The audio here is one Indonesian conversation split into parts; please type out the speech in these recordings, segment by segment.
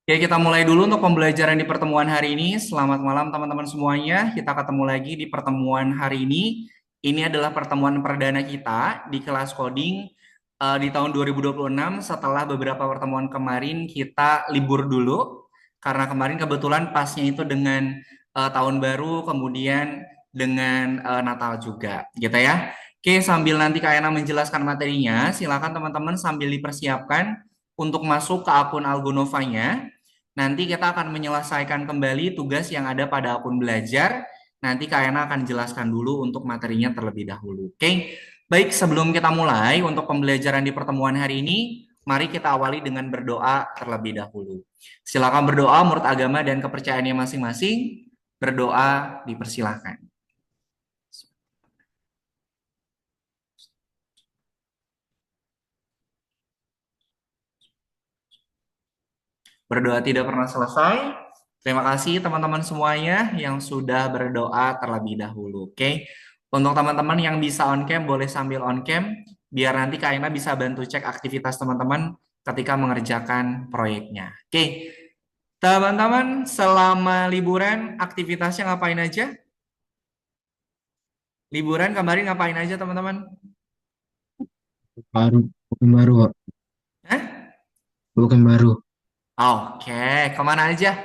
Oke, kita mulai dulu untuk pembelajaran di pertemuan hari ini. Selamat malam teman-teman semuanya. Kita ketemu lagi di pertemuan hari ini. Ini adalah pertemuan perdana kita di kelas coding di tahun 2026 setelah beberapa pertemuan kemarin kita libur dulu karena kemarin kebetulan pasnya itu dengan tahun baru kemudian dengan Natal juga gitu ya. Oke, sambil nanti Kak Ena menjelaskan materinya, silakan teman-teman sambil dipersiapkan untuk masuk ke akun Algonovanya. Nanti kita akan menyelesaikan kembali tugas yang ada pada akun belajar. Nanti Kak Ena akan jelaskan dulu untuk materinya terlebih dahulu. Oke, baik sebelum kita mulai untuk pembelajaran di pertemuan hari ini, mari kita awali dengan berdoa terlebih dahulu. Silakan berdoa menurut agama dan kepercayaannya masing-masing. Berdoa dipersilakan. Berdoa tidak pernah selesai. Terima kasih teman-teman semuanya yang sudah berdoa terlebih dahulu. Oke, untuk teman-teman yang bisa on cam boleh sambil on cam biar nanti Kak Ina bisa bantu cek aktivitas teman-teman ketika mengerjakan proyeknya. Oke, teman-teman selama liburan aktivitasnya ngapain aja? Liburan kemarin ngapain aja teman-teman? Baru, bukan baru, Pak. Hah? Bukan baru. Oke, kemana aja?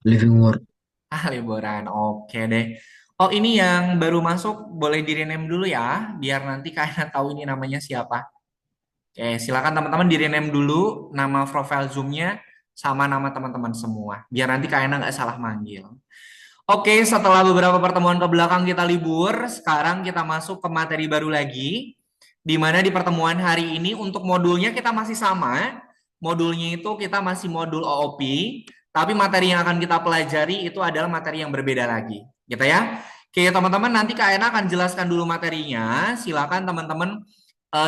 Living Word. Ah, liburan. Oke deh. Oh, ini yang baru masuk boleh di-rename dulu ya, biar nanti kalian tahu ini namanya siapa. Oke, silakan teman-teman di-rename dulu nama profile Zoom-nya sama nama teman-teman semua, biar nanti kalian nggak salah manggil. Oke, setelah beberapa pertemuan ke belakang kita libur, sekarang kita masuk ke materi baru lagi, di mana di pertemuan hari ini untuk modulnya kita masih sama. Modulnya itu kita masih modul OOP, tapi materi yang akan kita pelajari itu adalah materi yang berbeda lagi, gitu ya. Oke, teman-teman, nanti Kak Ena akan jelaskan dulu materinya. Silakan teman-teman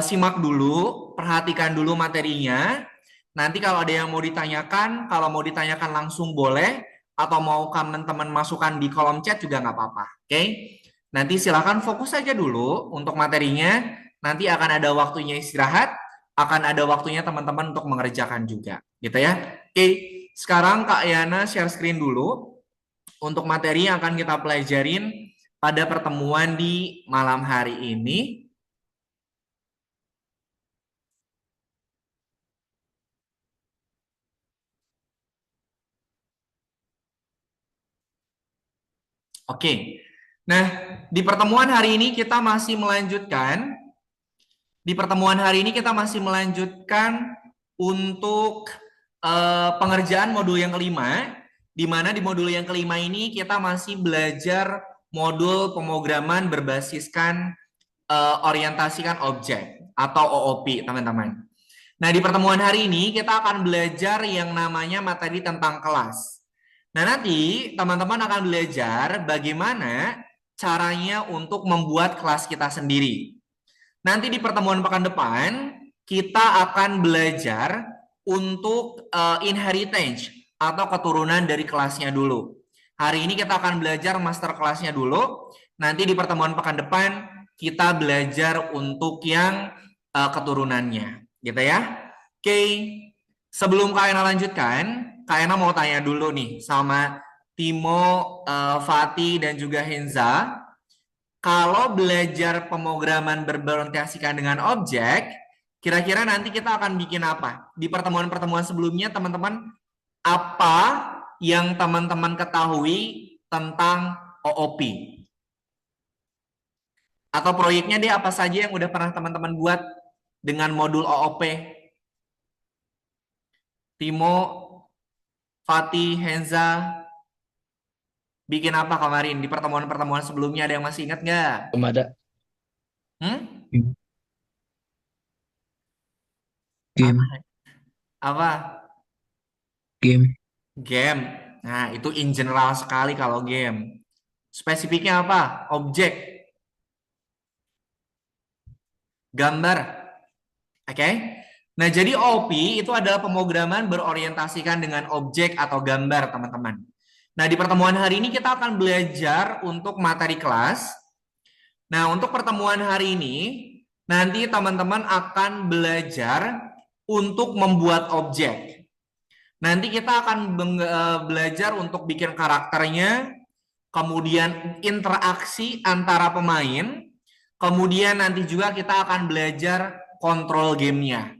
simak dulu, perhatikan dulu materinya. Nanti kalau ada yang mau ditanyakan, kalau mau ditanyakan langsung boleh, atau mau teman-teman masukkan di kolom chat juga nggak apa-apa. Oke? Nanti silakan fokus saja dulu untuk materinya. Nanti akan ada waktunya istirahat, akan ada waktunya teman-teman untuk mengerjakan juga, gitu ya. Oke, sekarang Kak Yana share screen dulu untuk materi yang akan kita pelajarin pada pertemuan di malam hari ini. Oke. Nah, di pertemuan hari ini kita masih melanjutkan untuk pengerjaan modul yang kelima, di mana di modul yang kelima ini kita masih belajar modul pemrograman berbasiskan orientasikan objek atau OOP, teman-teman. Nah, di pertemuan hari ini kita akan belajar yang namanya materi tentang kelas. Nah, nanti teman-teman akan belajar bagaimana caranya untuk membuat kelas kita sendiri. Nanti di pertemuan pekan depan, kita akan belajar untuk inheritance atau keturunan dari kelasnya dulu. Hari ini kita akan belajar master kelasnya dulu. Nanti di pertemuan pekan depan, kita belajar untuk yang keturunannya. Gitu ya. Oke, sebelum Kak Ena lanjutkan, Kak Ena mau tanya dulu nih sama Timo, Fatih, dan juga Henza. Kalau belajar pemrograman berorientasikan dengan objek, kira-kira nanti kita akan bikin apa? Di pertemuan-pertemuan sebelumnya, teman-teman, apa yang teman-teman ketahui tentang OOP? Atau proyeknya deh apa saja yang udah pernah teman-teman buat dengan modul OOP? Timo, Fatih, Henza, bikin apa kemarin di pertemuan-pertemuan sebelumnya? Ada yang masih ingat nggak? Belum ada. Hmm? Game. Apa? Game. Apa? Game. Game. Nah, itu in general sekali kalau game. Spesifiknya apa? Objek, gambar. Oke? Nah, jadi OP itu adalah pemrograman berorientasikan dengan objek atau gambar, teman-teman. Nah, di pertemuan hari ini kita akan belajar untuk materi kelas. Nah, untuk pertemuan hari ini, nanti teman-teman akan belajar untuk membuat objek. Nanti kita akan belajar untuk bikin karakternya, kemudian interaksi antara pemain, kemudian nanti juga kita akan belajar kontrol gamenya.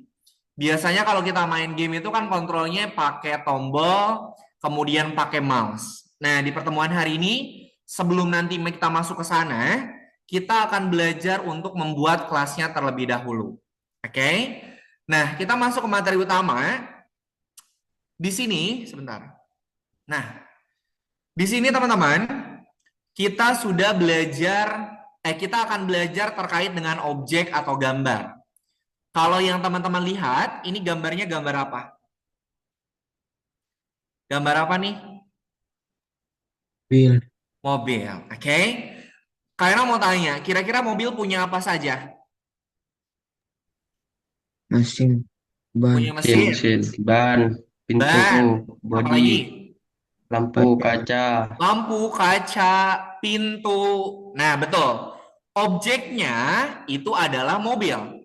Biasanya kalau kita main game itu kan kontrolnya pakai tombol, kemudian pakai mouse. Nah, di pertemuan hari ini, sebelum nanti kita masuk ke sana, kita akan belajar untuk membuat kelasnya terlebih dahulu. Oke? Nah, kita masuk ke materi utama. Di sini, sebentar. Nah, di sini teman-teman, kita sudah belajar, kita akan belajar terkait dengan objek atau gambar. Kalau yang teman-teman lihat, ini gambarnya gambar apa? Gambar apa nih? Mobil. Mobil, oke. Kayaknya mau tanya, kira-kira mobil punya apa saja? Mesin. Ban. Punya Mesin, mesin, mesin, ban, pintu, ban, bodi, apalagi? lampu, Kaca. kaca, Lampu, kaca, pintu. Nah, betul. Objeknya itu adalah mobil.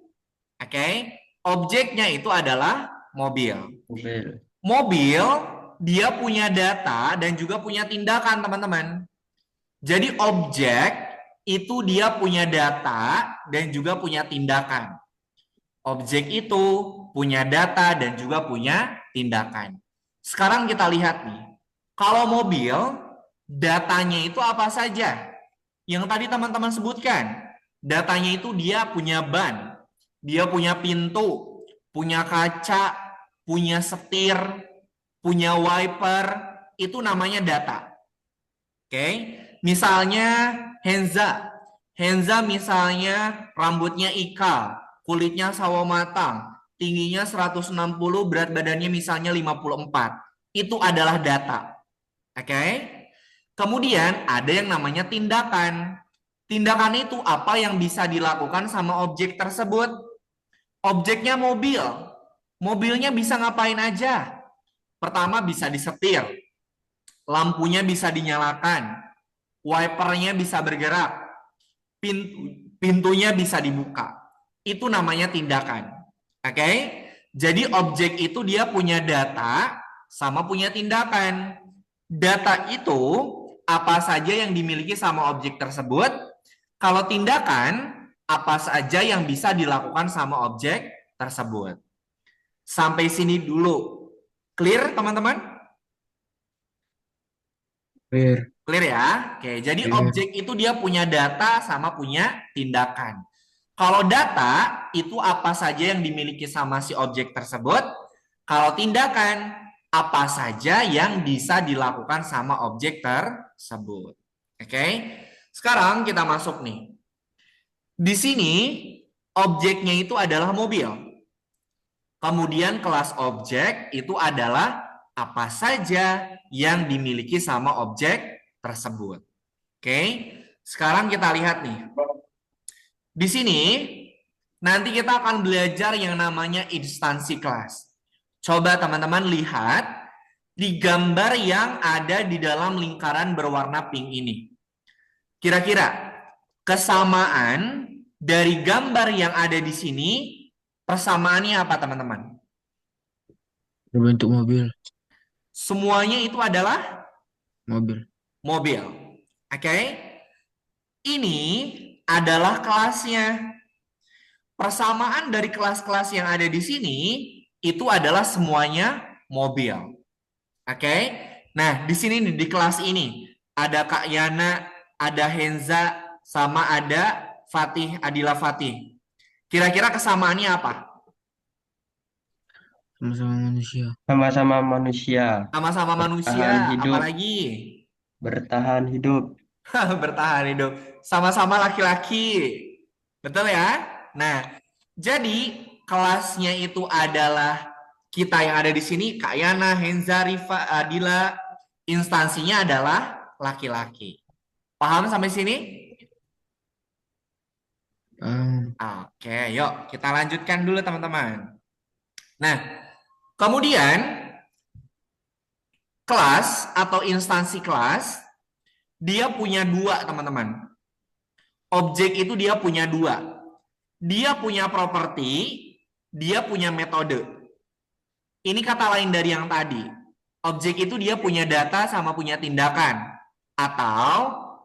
Oke? Objeknya itu adalah mobil. mobil, Mobil, dia punya data dan juga punya tindakan, teman-teman. Jadi objek itu dia punya data dan juga punya tindakan. Objek itu punya data dan juga punya tindakan. Sekarang kita lihat nih. Kalau mobil, datanya itu apa saja? Yang tadi teman-teman sebutkan. Datanya itu dia punya ban, dia punya pintu, punya kaca, punya setir, punya wiper, itu namanya data. Oke, misalnya Henza. Henza misalnya rambutnya ikal, kulitnya sawo matang, tingginya 160, berat badannya misalnya 54. Itu adalah data. Oke. Kemudian ada yang namanya tindakan. Tindakan itu apa yang bisa dilakukan sama objek tersebut. Objeknya mobil. Mobilnya bisa ngapain aja? Pertama bisa disetir. Lampunya bisa dinyalakan. Wipernya bisa bergerak. Pintunya bisa dibuka. Itu namanya tindakan. Oke? Jadi objek itu dia punya data sama punya tindakan. Data itu apa saja yang dimiliki sama objek tersebut. Kalau tindakan, apa saja yang bisa dilakukan sama objek tersebut. Sampai sini dulu. Clear, teman-teman? Clear. Clear ya? Oke, jadi Clear. objek itu dia punya data sama punya tindakan. Kalau data, itu apa saja yang dimiliki sama si objek tersebut. Kalau tindakan, apa saja yang bisa dilakukan sama objek tersebut. Oke, sekarang kita masuk nih. Di sini, objeknya itu adalah mobil. Kemudian kelas objek itu adalah apa saja yang dimiliki sama objek tersebut. Oke, sekarang kita lihat nih. Di sini, nanti kita akan belajar yang namanya instansi kelas. Coba teman-teman lihat di gambar yang ada di dalam lingkaran berwarna pink ini. Kira-kira kesamaan dari gambar yang ada di sini, persamaannya apa teman-teman? Berbentuk mobil. Semuanya itu adalah Mobil. mobil. Oke? Ini adalah kelasnya. Persamaan dari kelas-kelas yang ada di sini itu adalah semuanya mobil. Oke? Nah, di sini di kelas ini ada Kak Yana, ada Henza, sama ada Fatih, Adila Fatih. Kira-kira kesamaannya apa? Sama-sama manusia. sama-sama manusia, Sama-sama manusia, bertahan hidup, apalagi bertahan hidup, bertahan hidup. Sama-sama laki-laki. Betul ya? Nah, jadi kelasnya itu adalah kita yang ada di sini, Kak Yana, Henza, Rifa, Adila. Instansinya adalah laki-laki. Paham sampai sini? Oke, yuk kita lanjutkan dulu teman-teman. Nah, kemudian kelas atau instansi kelas, dia punya dua teman-teman. Objek itu dia punya dua. Dia punya properti dia punya metode. Ini kata lain dari yang tadi. Objek itu dia punya data sama punya tindakan. Atau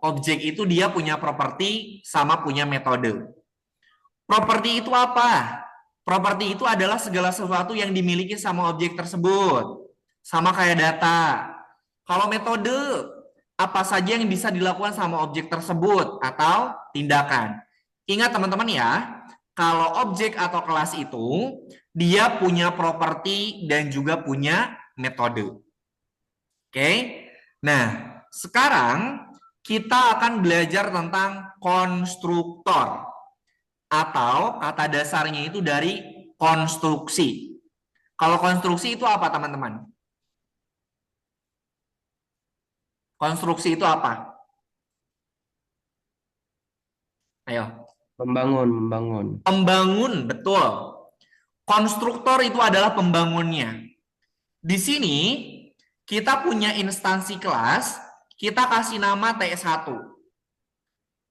objek itu dia punya properti sama punya metode. Properti itu apa? Properti itu adalah segala sesuatu yang dimiliki sama objek tersebut. Sama kayak data. Kalau metode, apa saja yang bisa dilakukan sama objek tersebut atau tindakan. Ingat teman-teman ya, kalau objek atau kelas itu, dia punya properti dan juga punya metode. Oke? Nah, sekarang kita akan belajar tentang konstruktor. Atau kata dasarnya itu dari konstruksi. Kalau konstruksi itu apa, teman-teman? Konstruksi itu apa? Ayo. Membangun. Pembangun, betul. Konstruktor itu adalah pembangunnya. Di sini, kita punya instansi kelas, kita kasih nama T1.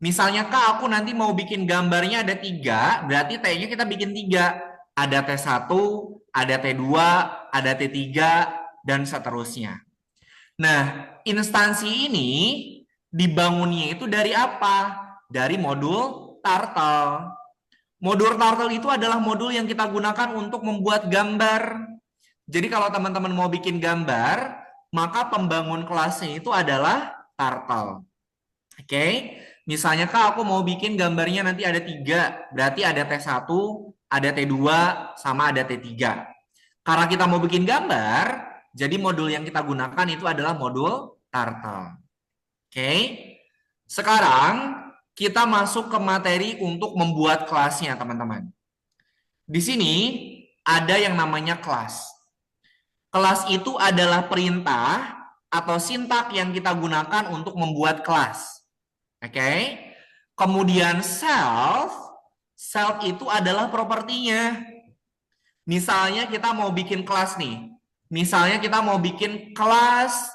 Misalnya, Kak, aku nanti mau bikin gambarnya ada 3, berarti T-nya kita bikin 3. Ada T1, ada T2, ada T3, dan seterusnya. Nah, instansi ini dibangunnya itu dari apa? Dari modul Turtle. Modul Turtle itu adalah modul yang kita gunakan untuk membuat gambar. Jadi kalau teman-teman mau bikin gambar, maka pembangun kelasnya itu adalah Turtle. Oke, misalnya Kak, aku mau bikin gambarnya nanti ada 3, berarti ada T1, ada T2, sama ada T3. Karena kita mau bikin gambar, jadi modul yang kita gunakan itu adalah modul Turtle. Oke, sekarang kita masuk ke materi untuk membuat kelasnya, teman-teman. Di sini ada yang namanya kelas. Kelas itu adalah perintah atau sintak yang kita gunakan untuk membuat kelas. Oke. Kemudian self itu adalah propertinya. Misalnya kita mau bikin kelas nih. Misalnya kita mau bikin kelas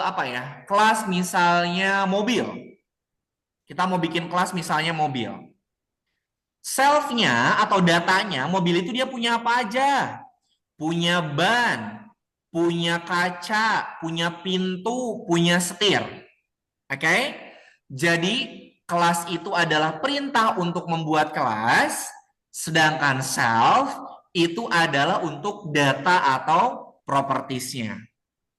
apa ya? Kelas misalnya mobil. Kita mau bikin kelas misalnya mobil. Self-nya atau datanya mobil itu dia punya apa aja? Punya ban, punya kaca, punya pintu, punya setir. Oke? Jadi kelas itu adalah perintah untuk membuat kelas, sedangkan self itu adalah untuk data atau propertiesnya.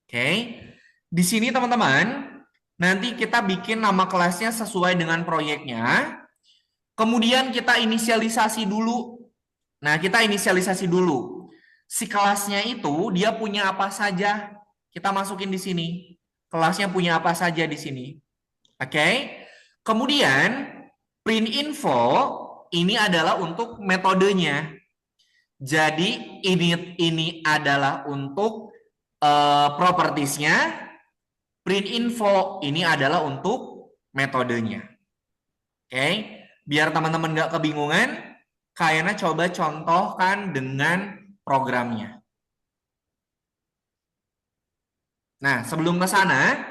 Oke? Di sini teman-teman, nanti kita bikin nama kelasnya sesuai dengan proyeknya. Kemudian kita inisialisasi dulu. Nah, kita inisialisasi dulu. Si kelasnya itu dia punya apa saja? Kita masukin di sini. Kelasnya punya apa saja di sini. Oke. Kemudian print info ini adalah untuk metodenya. Jadi ini adalah untuk propertiesnya. Print info ini adalah untuk metodenya. Oke. Biar teman-teman nggak kebingungan, kayaknya coba contohkan dengan programnya. Nah, sebelum ke sana,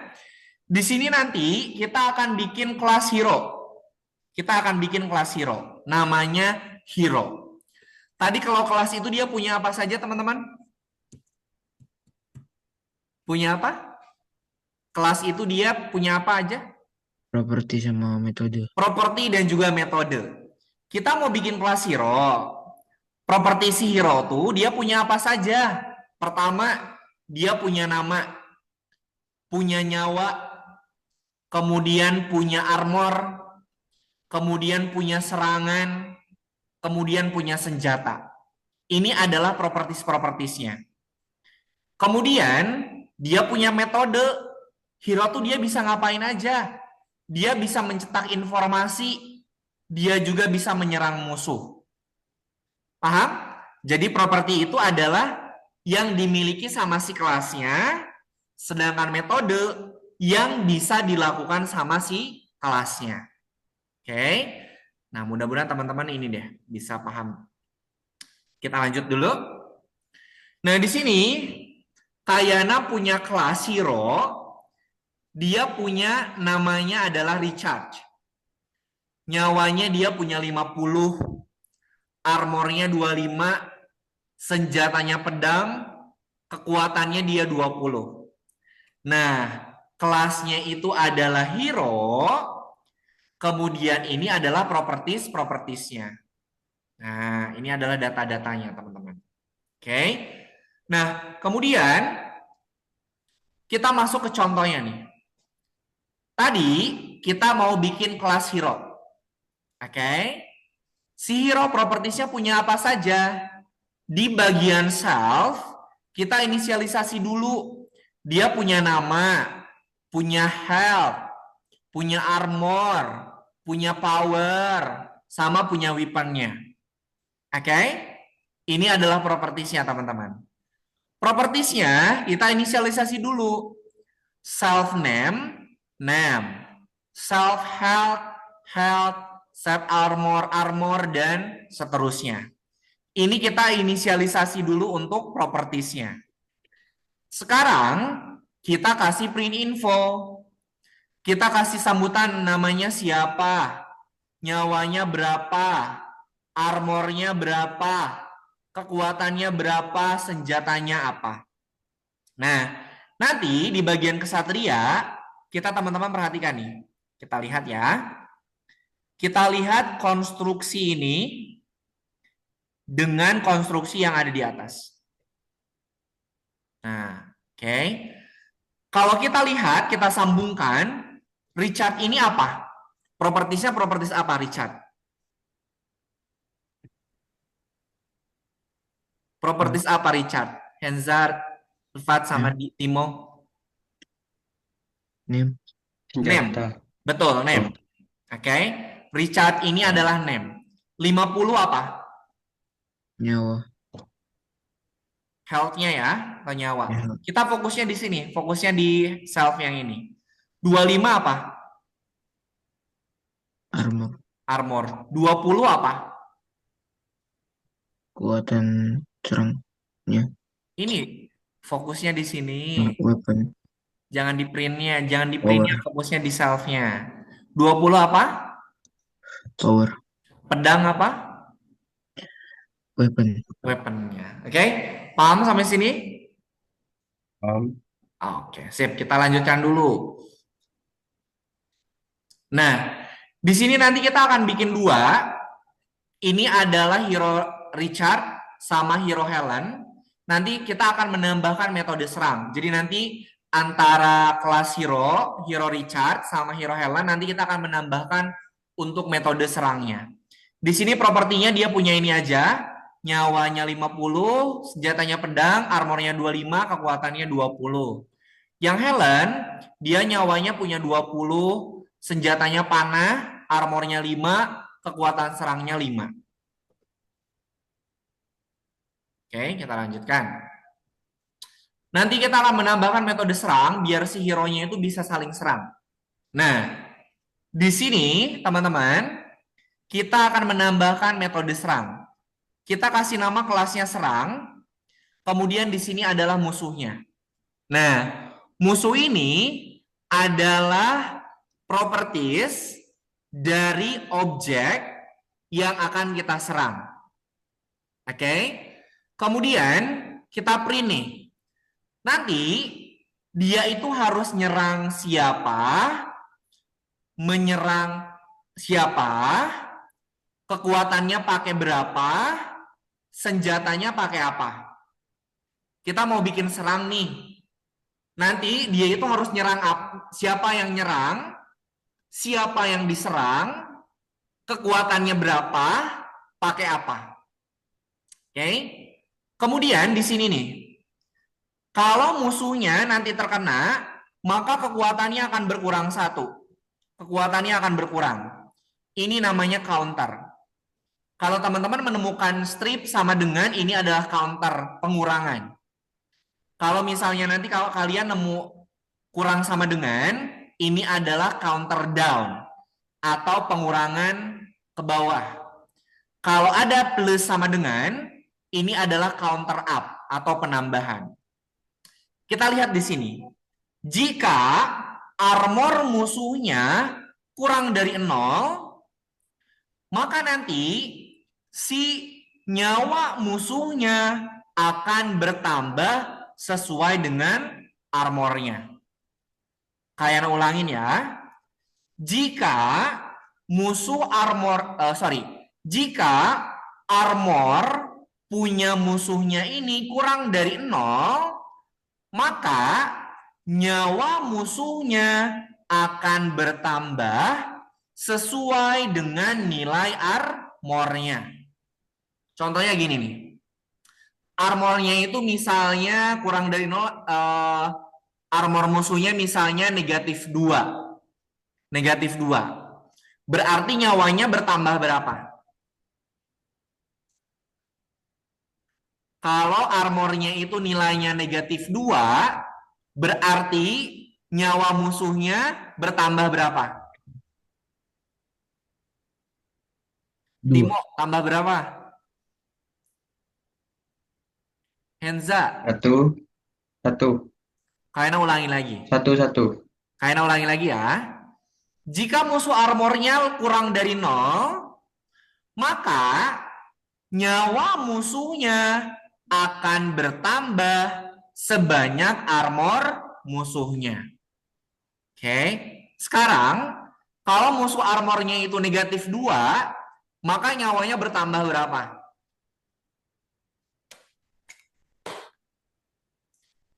di sini nanti kita akan bikin kelas hero. Kita akan bikin kelas hero. Namanya hero. Tadi kalau kelas itu dia punya apa saja, teman-teman? Punya apa? Kelas itu dia punya apa aja? Properti sama metode. Properti dan juga metode. Kita mau bikin kelas hero. Properti si hero tuh dia punya apa saja? Pertama, dia punya nama, punya nyawa, kemudian punya armor, kemudian punya serangan, kemudian punya senjata. Ini adalah properties-propertiesnya. Kemudian dia punya metode. Hero tuh dia bisa ngapain aja? Dia bisa mencetak informasi, dia juga bisa menyerang musuh. Paham? Jadi properti itu adalah yang dimiliki sama si kelasnya, sedangkan metode yang bisa dilakukan sama si kelasnya. Oke? Nah, mudah-mudahan teman-teman ini deh bisa paham. Kita lanjut dulu. Nah, di sini Kayana punya kelas hero. Dia punya namanya adalah Richard. Nyawanya dia punya 50. armornya 25, senjatanya pedang, kekuatannya dia 20. Nah, kelasnya itu adalah hero, kemudian ini adalah propertiesnya. Nah, ini adalah data-datanya, teman-teman. Oke. Nah, kemudian kita masuk ke contohnya nih. Tadi kita mau bikin kelas hero. Oke. Si hero propertiesnya punya apa saja? Di bagian self, kita inisialisasi dulu. Dia punya nama, punya health, punya armor, punya power, sama punya weaponnya. Oke? Ini adalah propertiesnya, teman-teman. Propertiesnya kita inisialisasi dulu. Self name, name. Self health, health. Self armor, armor, dan seterusnya. Ini kita inisialisasi dulu untuk propertiesnya. Sekarang kita kasih print info. Kita kasih sambutan namanya siapa, nyawanya berapa, armornya berapa, kekuatannya berapa, senjatanya apa. Nah, nanti di bagian kesatria, kita teman-teman perhatikan nih. Kita lihat ya. Kita lihat konstruksi ini dengan konstruksi yang ada di atas. Nah, oke. Kalau kita lihat, kita sambungkan, Richard ini apa? Propertiesnya properties apa, Richard? Properties apa, Richard? Henzard, Fat, sama Timo? Name. Name. Senjata. Betul, name. Oke. Richard ini adalah name. 50 apa? Nyawa. Health-nya ya, atau nyawa. Ya. Kita fokusnya di sini, fokusnya di self yang ini. 25 apa? Armor. Armor. 20 apa? Kekuatan serangnya. Ini fokusnya di sini. Weapon. Jangan di printnya, jangan di Power. printnya, fokusnya di self-nya. 20 apa? Power. Pedang apa? Weapon. Weapon-nya. Oke, paham sampai sini? Oke, sip. Kita lanjutkan dulu. Nah, di sini nanti kita akan bikin dua. Ini adalah hero Richard sama hero Helen. Nanti kita akan menambahkan metode serang. Jadi nanti antara kelas hero Richard sama hero Helen, nanti kita akan menambahkan untuk metode serangnya. Di sini propertinya dia punya ini aja. Nyawanya 50, senjatanya pedang, armornya 25, kekuatannya 20. Yang Helen, dia nyawanya punya 20, senjatanya panah, armornya 5, kekuatan serangnya 5. Oke, kita lanjutkan. Nanti kita akan menambahkan metode serang biar si hero-nya itu bisa saling serang. Nah, di sini teman-teman, kita akan menambahkan metode serang. Kita kasih nama kelasnya serang, kemudian di sini adalah musuhnya. Nah, musuh ini adalah properties dari objek yang akan kita serang. Oke? Kemudian kita print nih. Nanti dia itu harus nyerang siapa, menyerang siapa, kekuatannya pakai berapa, senjatanya pakai apa. Kita mau bikin serang nih. Nanti dia itu harus nyerang siapa yang nyerang, siapa yang diserang, kekuatannya berapa, pakai apa. Oke. Kemudian di sini nih. Kalau musuhnya nanti terkena, maka kekuatannya akan berkurang 1. Kekuatannya akan berkurang. Ini namanya counter. Kalau teman-teman menemukan strip sama dengan ini adalah counter, pengurangan. Kalau misalnya nanti kalau kalian nemu kurang sama dengan, ini adalah counter down atau pengurangan ke bawah. Kalau ada plus sama dengan, ini adalah counter up atau penambahan. Kita lihat di sini. Jika armor musuhnya kurang dari 0, maka nanti si nyawa musuhnya akan bertambah sesuai dengan armornya. Kalian ulangin ya. Jika jika armor punya musuhnya ini kurang dari 0, maka nyawa musuhnya akan bertambah sesuai dengan nilai armornya. Contohnya gini nih. Armornya itu misalnya kurang dari 0, armor musuhnya misalnya -2. -2. Berarti nyawanya bertambah berapa? Kalau armornya itu nilainya -2, berarti nyawa musuhnya bertambah berapa? Timo, 2. tambah berapa? Henza, 1, 1, kalian ulangi lagi. 1, 1. Kalian ulangi lagi ya. Jika musuh armornya kurang dari 0, maka nyawa musuhnya akan bertambah sebanyak armor musuhnya. Oke. Sekarang, kalau musuh armornya itu -2, maka nyawanya bertambah berapa?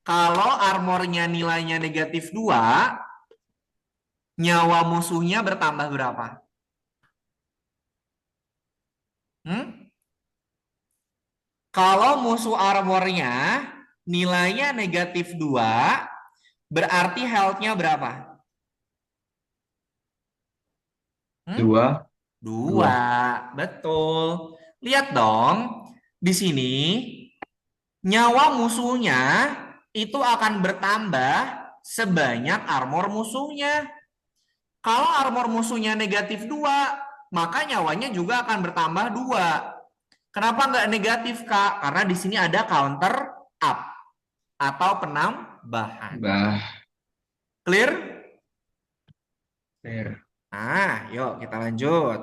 Kalau armornya nilainya -2, nyawa musuhnya bertambah berapa? Kalau musuh armornya nilainya -2, berarti health-nya berapa? 2. 2, betul. Lihat dong, di sini nyawa musuhnya itu akan bertambah sebanyak armor musuhnya. Kalau armor musuhnya -2, maka nyawanya juga akan bertambah 2. Kenapa nggak negatif, Kak? Karena di sini ada counter up atau penambahan. Clear? Clear. Nah, yuk kita lanjut.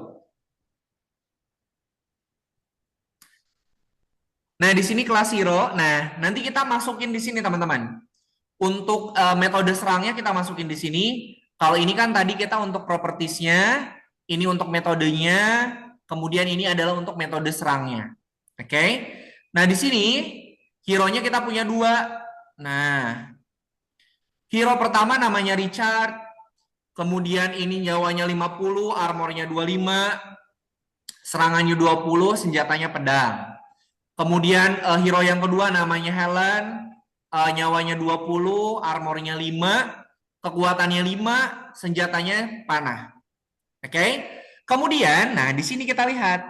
Nah, di sini kelas hero. Nah, nanti kita masukin di sini, teman-teman. Untuk metode serangnya kita masukin di sini. Kalau ini kan tadi kita untuk propertiesnya, ini untuk metodenya, kemudian ini adalah untuk metode serangnya. Oke? Nah, di sini hero-nya kita punya 2. Nah, hero pertama namanya Richard. Kemudian ini nyawanya 50, armornya 25, serangannya 20, senjatanya pedang. Kemudian hero yang kedua namanya Helen, nyawanya 20, armornya 5, kekuatannya 5, senjatanya panah. Oke? Kemudian, nah di sini kita lihat.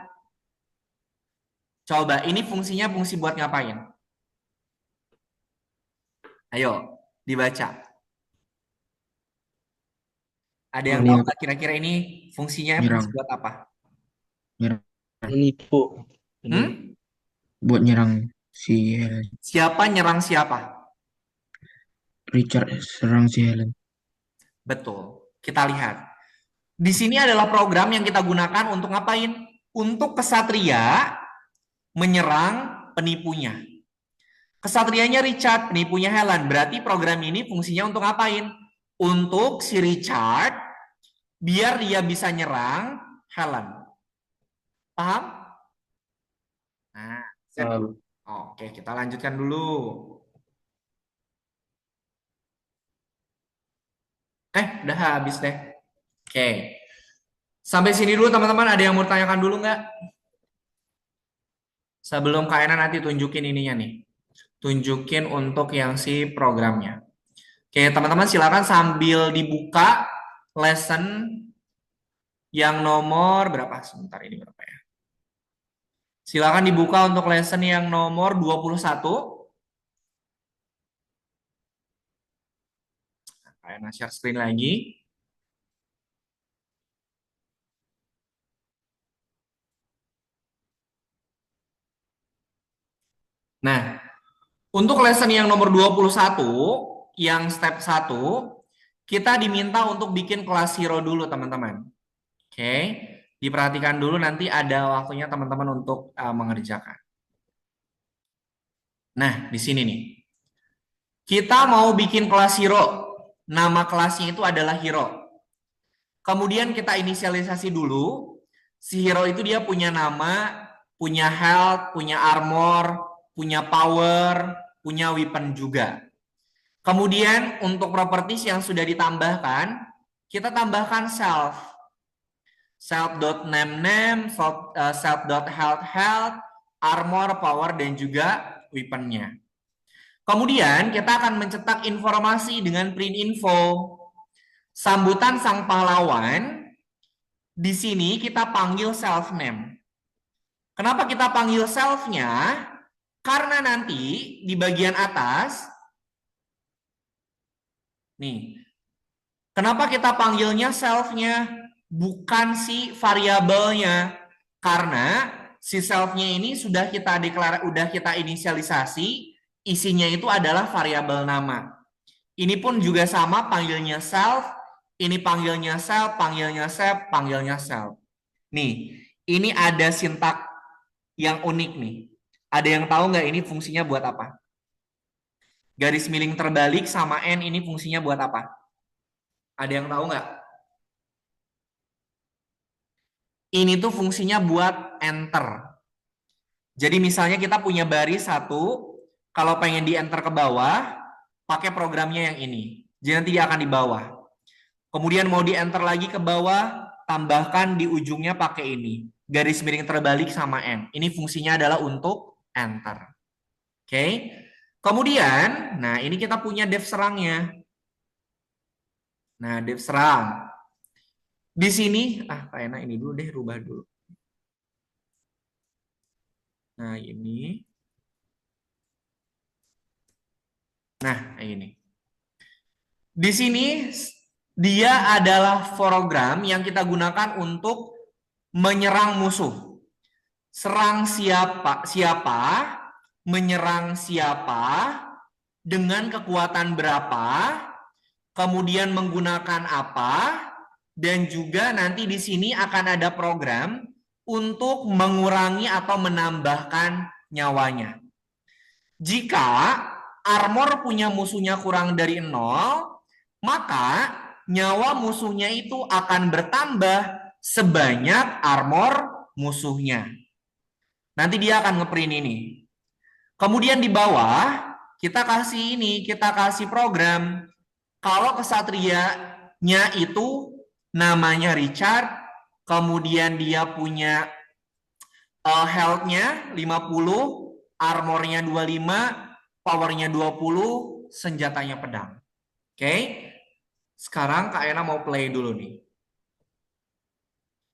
Coba, ini fungsinya fungsi buat ngapain? Ayo, dibaca. Ada yang tahu nggak kira-kira ini fungsinya fungsi buat apa? Nyerang. Menipu. Buat nyerang si Helen. Siapa nyerang siapa? Richard serang si Helen. Betul. Kita lihat. Di sini adalah program yang kita gunakan untuk ngapain? Untuk kesatria menyerang penipunya. Kesatrianya Richard, penipunya Helen. Berarti program ini fungsinya untuk ngapain? Untuk si Richard, biar dia bisa nyerang Helen. Paham? Nah, oke, kita lanjutkan dulu. Udah habis deh. Oke. Sampai sini dulu teman-teman. Ada yang mau tanyakan dulu nggak? Sebelum Kak Ena nanti tunjukin ininya nih. Tunjukin untuk yang si programnya. Oke, teman-teman silakan sambil dibuka lesson yang nomor berapa? Sebentar, ini berapa ya? Silakan dibuka untuk lesson yang nomor 21. Kak Ena share screen lagi. Nah, untuk lesson yang nomor 21, yang step 1, kita diminta untuk bikin kelas hero dulu, teman-teman. Oke. Diperhatikan dulu, nanti ada waktunya teman-teman untuk mengerjakan. Nah, di sini nih. Kita mau bikin kelas hero. Nama kelasnya itu adalah hero. Kemudian kita inisialisasi dulu. Si hero itu dia punya nama, punya health, punya armor, punya power, punya weapon juga. Kemudian untuk properties yang sudah ditambahkan, kita tambahkan self. Self.name, self.health, armor, power, dan juga weaponnya. Kemudian kita akan mencetak informasi dengan print info. Sambutan sang pahlawan, di sini kita panggil self name. Kenapa kita panggil self-nya? Karena nanti di bagian atas, nih, kenapa kita panggilnya self-nya? Bukan si variabelnya. Karena si self-nya ini sudah kita inisialisasi, isinya itu adalah variabel nama. Ini pun juga sama, panggilnya self, ini panggilnya self, panggilnya self, panggilnya self. Nih, ini ada sintak yang unik nih. Ada yang tahu nggak ini fungsinya buat apa? Garis miring terbalik sama N ini fungsinya buat apa? Ada yang tahu nggak? Ini tuh fungsinya buat enter. Jadi misalnya kita punya baris satu, kalau pengen di enter ke bawah, pakai programnya yang ini. Jadi nanti dia akan di bawah. Kemudian mau di enter lagi ke bawah, tambahkan di ujungnya pakai ini. Garis miring terbalik sama N. Ini fungsinya adalah untuk enter. Oke. Kemudian, nah ini kita punya def serangnya. Nah, def serang. Di sini, kayaknya ini dulu deh, rubah dulu. Nah, ini. Nah, ini. Di sini dia adalah program yang kita gunakan untuk menyerang musuh. Serang siapa, menyerang siapa, dengan kekuatan berapa, kemudian menggunakan apa, dan juga nanti di sini akan ada program untuk mengurangi atau menambahkan nyawanya. Jika armor punya musuhnya kurang dari 0, maka nyawa musuhnya itu akan bertambah sebanyak armor musuhnya. Nanti dia akan ngeprint ini. Kemudian di bawah kita kasih ini, kita kasih program. Kalau kesatrianya itu namanya Richard, kemudian dia punya health-nya 50, armor-nya 25, power-nya 20, senjatanya pedang. Oke. Sekarang Kak Ena mau play dulu nih.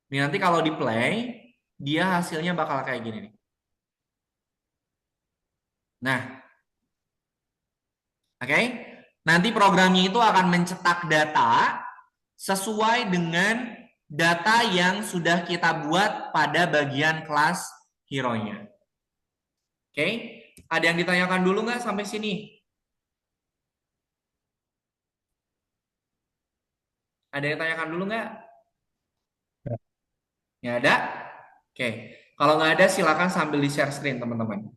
Ini nanti kalau di play, dia hasilnya bakal kayak gini nih. Nah, oke. Nanti programnya itu akan mencetak data sesuai dengan data yang sudah kita buat pada bagian kelas hero-nya. Oke, ada yang ditanyakan dulu nggak sampai sini? Ada yang ditanyakan dulu nggak? Nggak ada? Oke, kalau nggak ada silakan sambil di share screen teman-teman.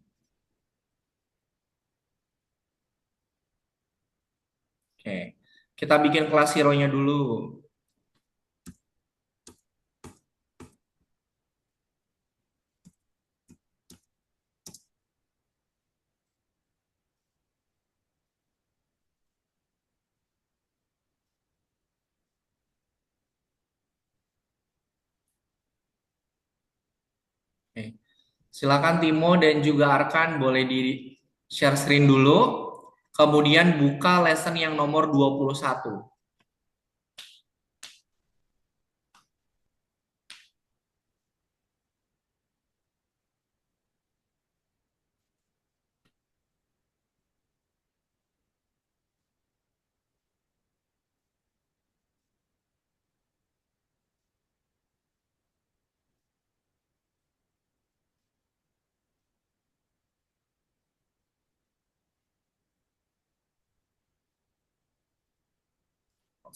Oke, kita bikin kelas hero-nya dulu. Oke. Silakan Timo dan juga Arkan boleh di share screen dulu. Kemudian buka lesson yang nomor 21.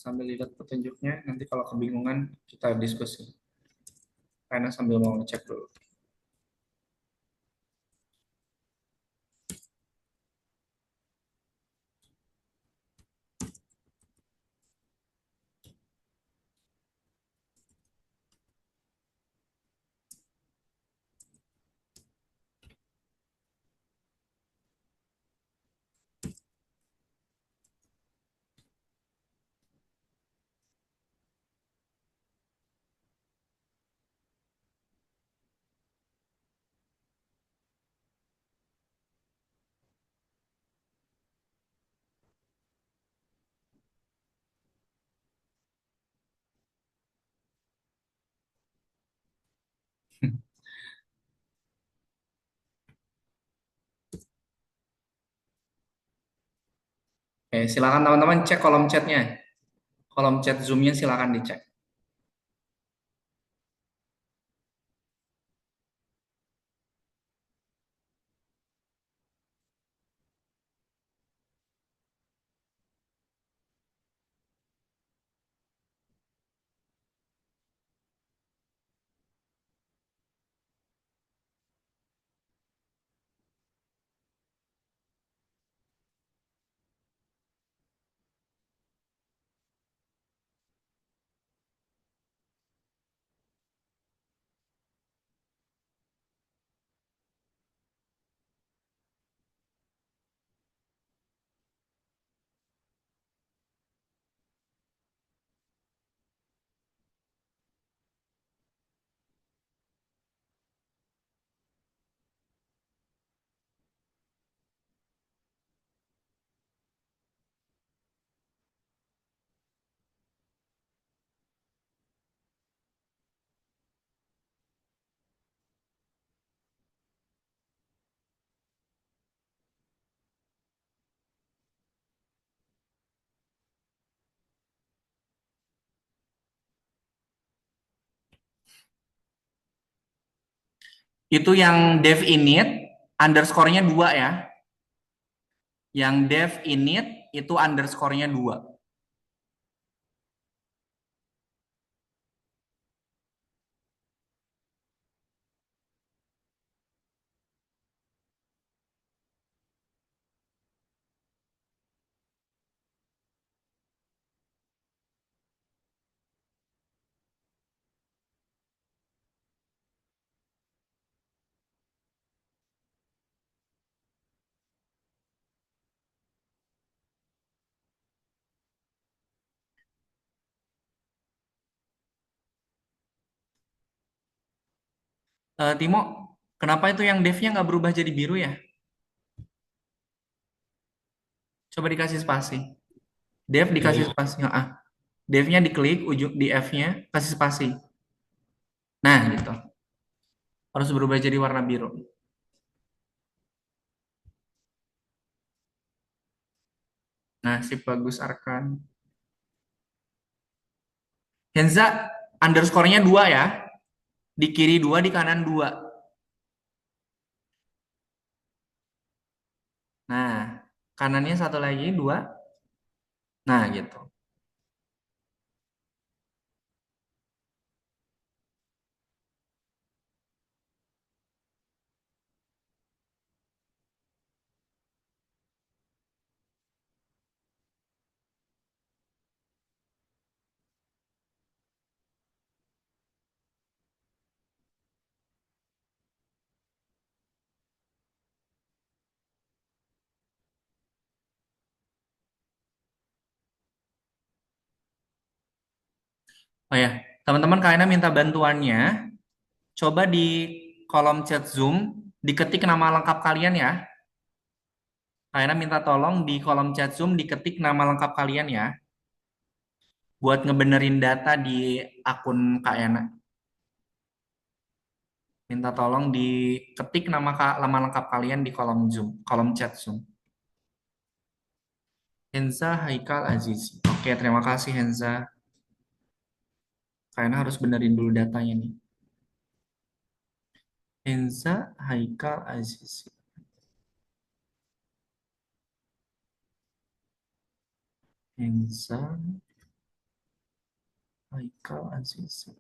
Sambil lihat petunjuknya, nanti kalau kebingungan kita diskusi. Karena sambil mau ngecek dulu. Oke, silakan teman-teman cek kolom chatnya. Kolom chat Zoom-nya silakan dicek. Itu yang dev init underscore-nya 2 ya. Yang dev init itu underscore-nya 2. Timo, kenapa itu yang dev-nya nggak berubah jadi biru ya? Coba dikasih spasi. Dev dikasih spasi. Dev-nya diklik, ujung di F-nya, kasih spasi. Nah, gitu. Harus berubah jadi warna biru. Nah, sip bagus Arkan. Henza underscore-nya 2 ya. Di kiri 2, di kanan 2. Nah, kanannya satu lagi 2. Nah, gitu. Oh ya, teman-teman kalian minta bantuannya. Coba di kolom chat Zoom diketik nama lengkap kalian ya. Kalian minta tolong di kolom chat Zoom diketik nama lengkap kalian ya. Buat ngebenerin data di akun Kak Yana. Minta tolong diketik nama lengkap kalian di kolom Zoom, kolom chat Zoom. Henza Haikal Azizi. Oke, terima kasih Henza. Kalian harus benerin dulu datanya nih. Henza Haikal Azizi. Henza Haikal Azizi.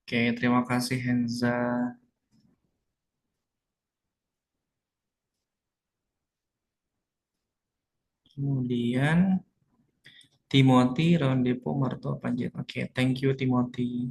Oke, terima kasih Henza. Kemudian Timothy, Rondepo, Marto, Panjat. Oke, thank you Timothy.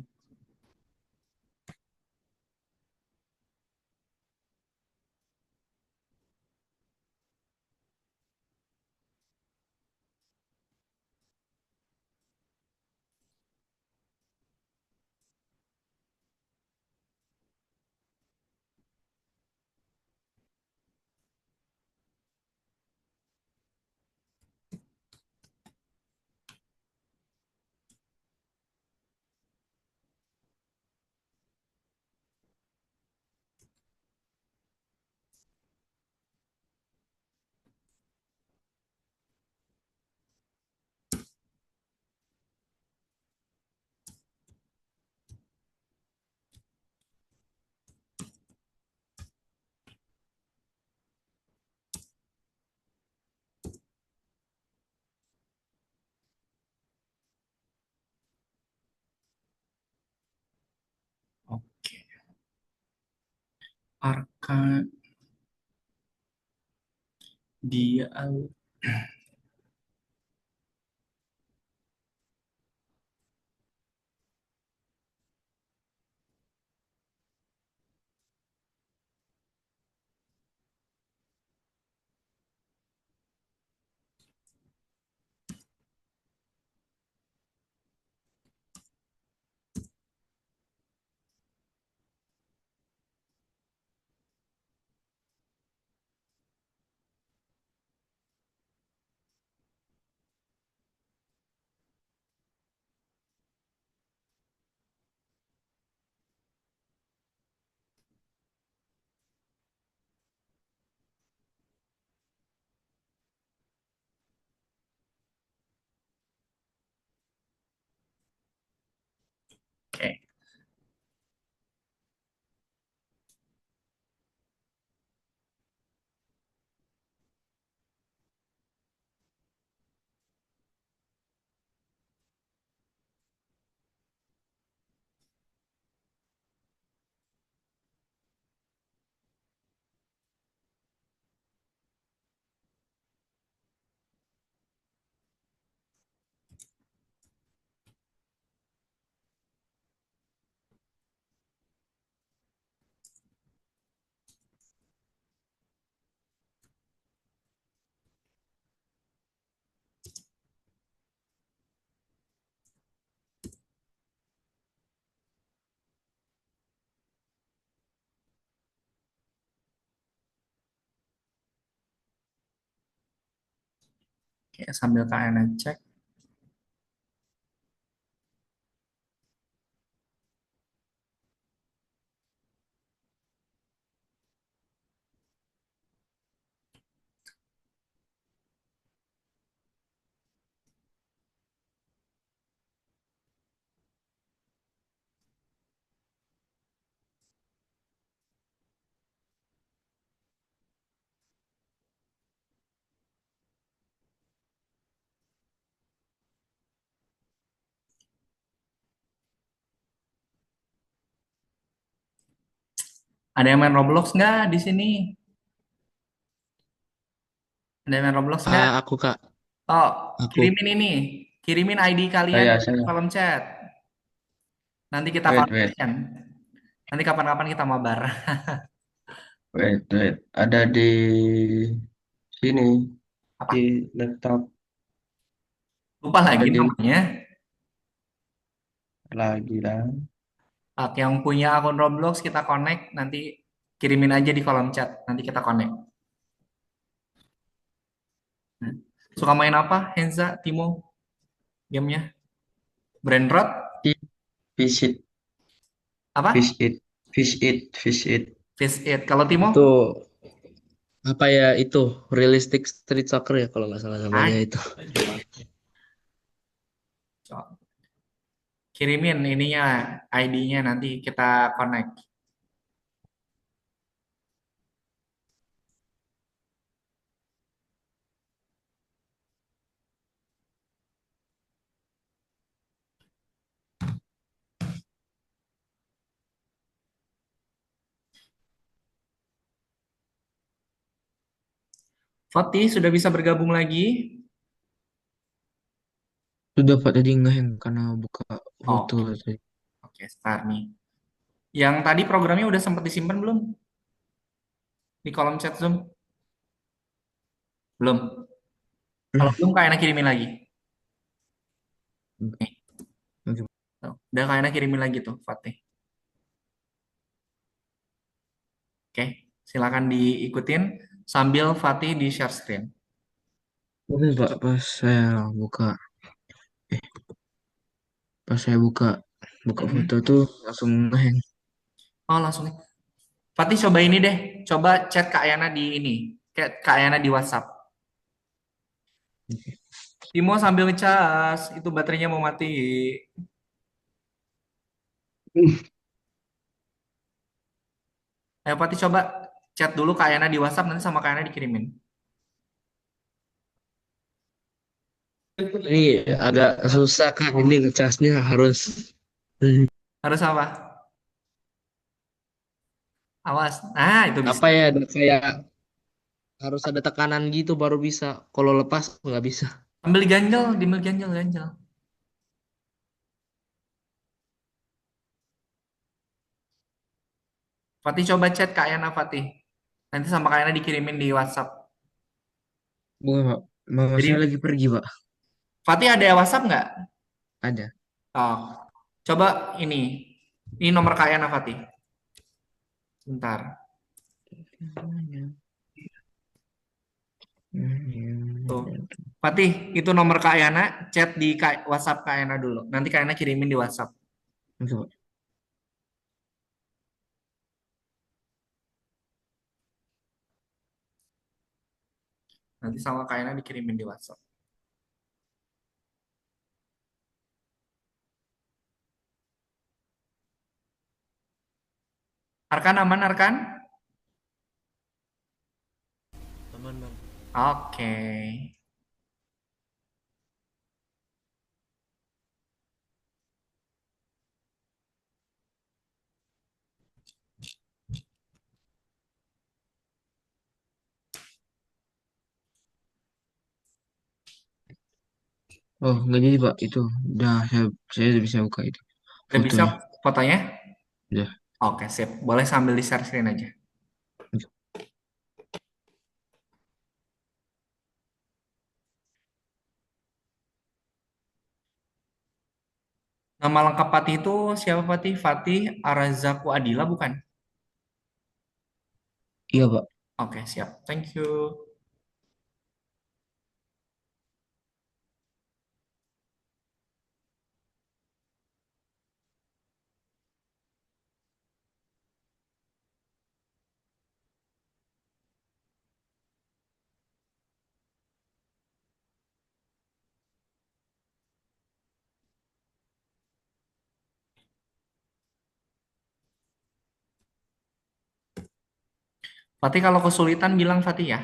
Oke, Arka dia. Oke, oke, sambil kalian cek. Ada yang main Roblox nggak di sini? Ada yang main Roblox nggak? Aku Kak, Oh, aku. kirimin ini. Kirimin ID kalian di Saya. kolom chat. Nanti kita Wait, wait, connection. Nanti kapan-kapan kita mabar. wait. Ada di sini, di Apa? laptop. Lupa lagi Login namanya. lagi lah. Oke, yang punya akun Roblox kita connect. Nanti kirimin aja di kolom chat. Nanti kita connect. Nah, suka main apa, Henza, Timo? Gamenya? Brainrot? Ih, visit, Apa? visit. Face It. Kalau Timo? Itu apa ya itu realistic street soccer ya kalau nggak salah namanya Ah, itu. kirimin ininya, ID-nya nanti kita connect. Fatih sudah bisa bergabung lagi? Sudah Pak tadi ngeheng karena buka foto Oke, tadi. oke, start nih. Yang tadi programnya udah sempat disimpan belum? Di kolom chat Zoom? Belum. Kalau belum, Kak Yana kirimin lagi. Nih, Oke. tuh. Udah Kak Yana kirimin lagi tuh, Fatih. Oke, silakan diikutin sambil Fatih di share screen. Oke Pak, eh pas saya buka foto Mm-mm. tuh langsung ngeheng. Oh, langsung. Fatih coba ini deh. Coba chat Kak Yana di ini. Kayak Kak Yana di WhatsApp. Timo sambil ngecas. Itu baterainya mau mati. Ayo Fatih coba chat dulu Kak Yana di WhatsApp. Nanti sama Kak Yana dikirimin. Ini agak susah Kak, ini ngecasnya harus Harus apa? Awas. Nah, itu bisa. apa ya, ada kayak harus ada tekanan gitu baru bisa. Kalau lepas nggak bisa. Ambil ganjel. Diambil ganjel, ganjel. Fatih coba chat Kak Yana, Fatih. Nanti sama Kak Yana dikirimin di WhatsApp. Bukan Pak, mama saya Jadi, lagi pergi Pak. Fatih ada WhatsApp nggak? Ada. Oh, coba ini. Ini nomor Kak Yana, Fatih. Bentar. Tuh. Fatih, itu nomor Kak Yana. Chat di WhatsApp Kak Yana dulu. Nanti Kak Yana kirimin di WhatsApp. Oke Pak. Nanti sama Kak Yana dikirimin di WhatsApp. Arkan aman, Arkan? Aman Bang. Oke. Oh nggak jadi Pak, itu udah saya udah bisa buka itu Udah bisa fotonya. fotonya? Udah. Oke, sip. Boleh sambil di share screen aja. Nama lengkap Fatih itu siapa Fatih? Fatih Arazaku Adila bukan? Iya Pak. Oke, siap. Thank you. Fatih kalau kesulitan bilang Fatih ya.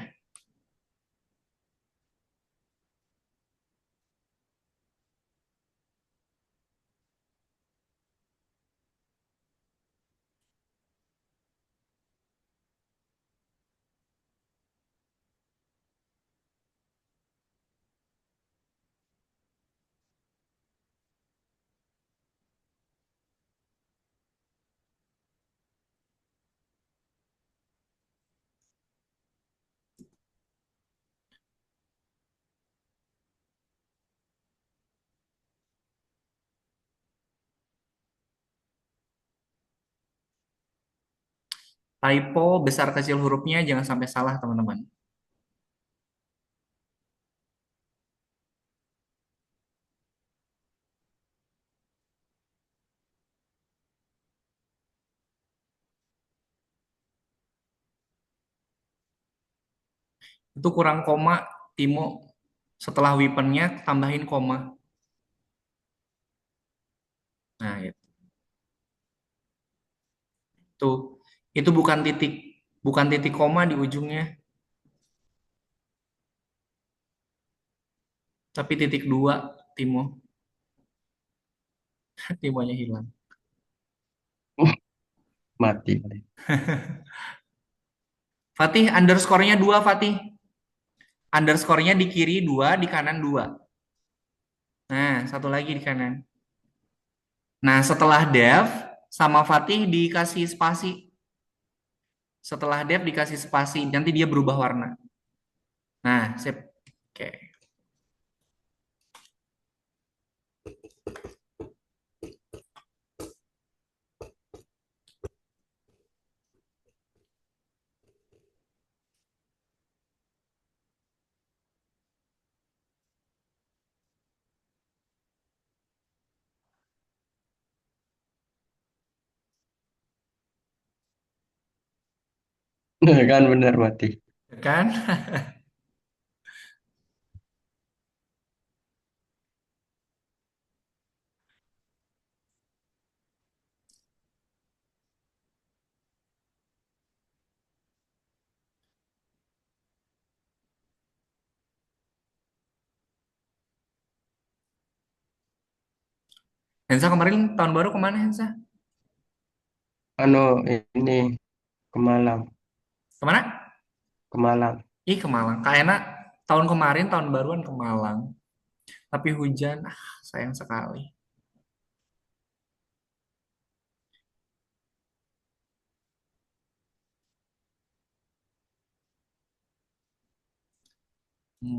Typo besar kecil hurufnya jangan sampai salah teman-teman. Itu kurang koma, Timo. Setelah weaponnya tambahin koma. Nah, itu. Itu bukan titik koma di ujungnya, tapi titik dua, Timo. Timonya hilang. Mati. Fatih underscore-nya 2, Fatih. Underscore-nya di kiri 2, di kanan 2. Nah, satu lagi di kanan. Nah, setelah Dev sama Fatih dikasih spasi. Setelah Dev dikasih spasi, nanti dia berubah warna. Nah, sip. Oke. Kan benar mati. Kan? Hensa kemarin tahun baru kemana Hensa? Anu ini ke Malang, Kemana? ke Malang. Ih, ke Malang. Kak enak tahun kemarin tahun baruan ke Malang. Tapi hujan, sayang sekali.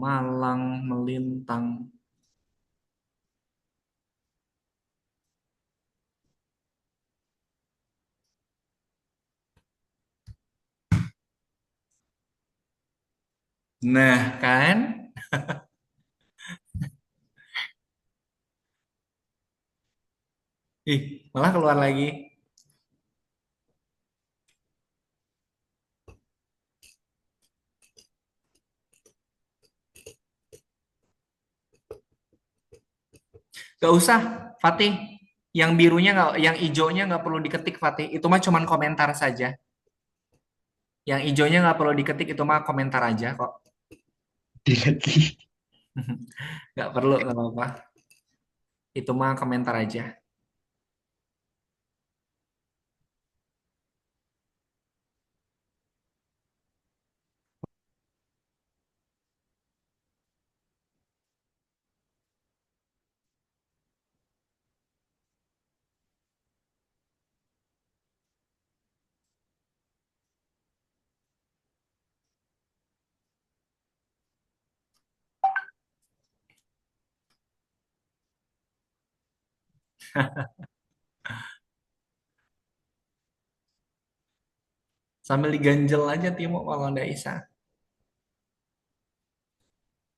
Malang melintang. Nah, kan? Ih, malah keluar lagi. Gak usah, Fatih. Yang birunya nggak, yang hijaunya nggak perlu diketik, Fatih. Itu mah cuman komentar saja. Yang hijaunya nggak perlu diketik, itu mah komentar aja kok. Di lagi. Nggak perlu, nggak apa-apa. Itu mah komentar aja. Sambil diganjel aja Timo kalau nggak bisa.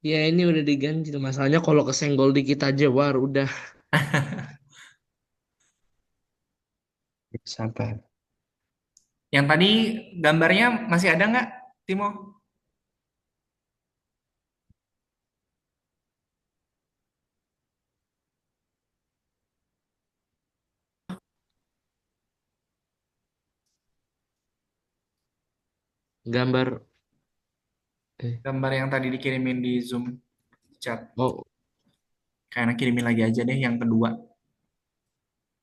Ya ini udah diganjil. Masalahnya kalau kesenggol dikit aja, war udah. Sabar. Yang tadi gambarnya masih ada nggak, Timo? Gambar. Eh, Gambar yang tadi dikirimin di Zoom chat. oh, Kayaknya kirimin lagi aja deh yang kedua.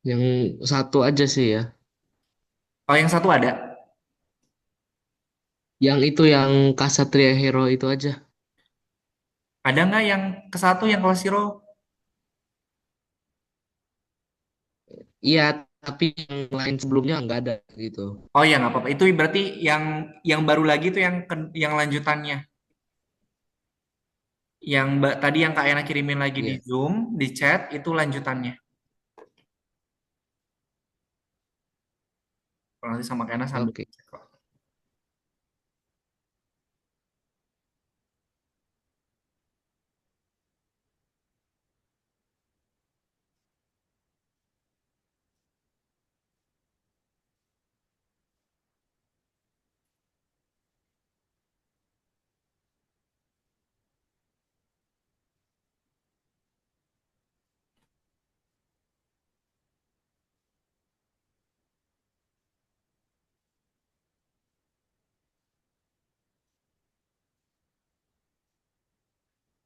yang satu aja sih ya. Oh, yang satu ada? Yang itu yang Kasatria Hero itu aja. Ada nggak yang ke satu yang Close Zero? Iya, tapi yang lain sebelumnya nggak ada gitu. Oh ya nggak apa-apa. Itu berarti yang baru lagi tuh yang lanjutannya. Yang tadi yang Kak Ena kirimin lagi di Iya, Zoom, di chat, itu lanjutannya. Kalau nanti sama Kak Ena sambil oke. cek kok.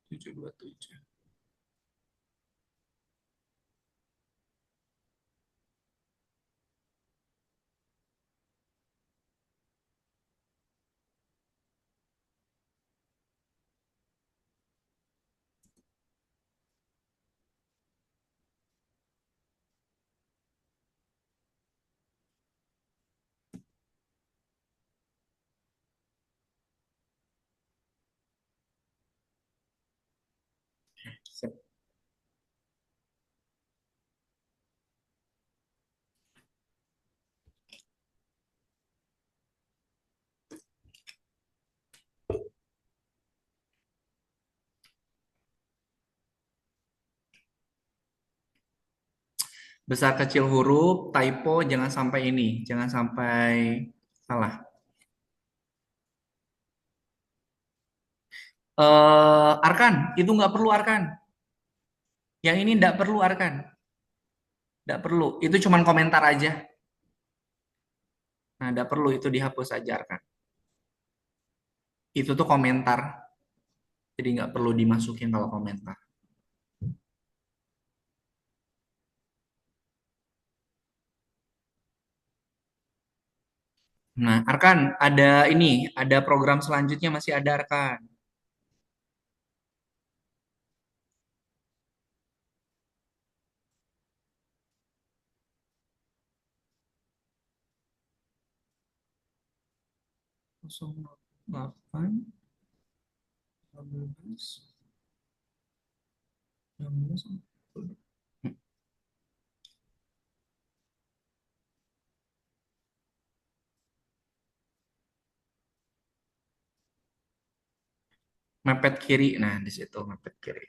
727. Besar kecil huruf, typo, jangan sampai ini, jangan sampai salah. Arkan, itu nggak perlu Arkan. Yang ini nggak perlu Arkan, nggak perlu. Itu cuman komentar aja. Nah, nggak perlu itu dihapus aja Arkan. Itu tuh komentar, jadi nggak perlu dimasukin kalau komentar. Nah, Arkan, ada ini, ada program selanjutnya masih ada Arkan. Kosong delapan 12 16. Mepet kiri, nah di situ mepet kiri.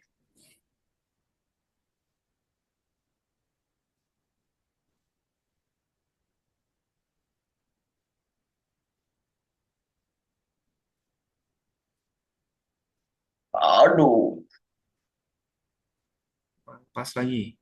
Aduh. Pas lagi.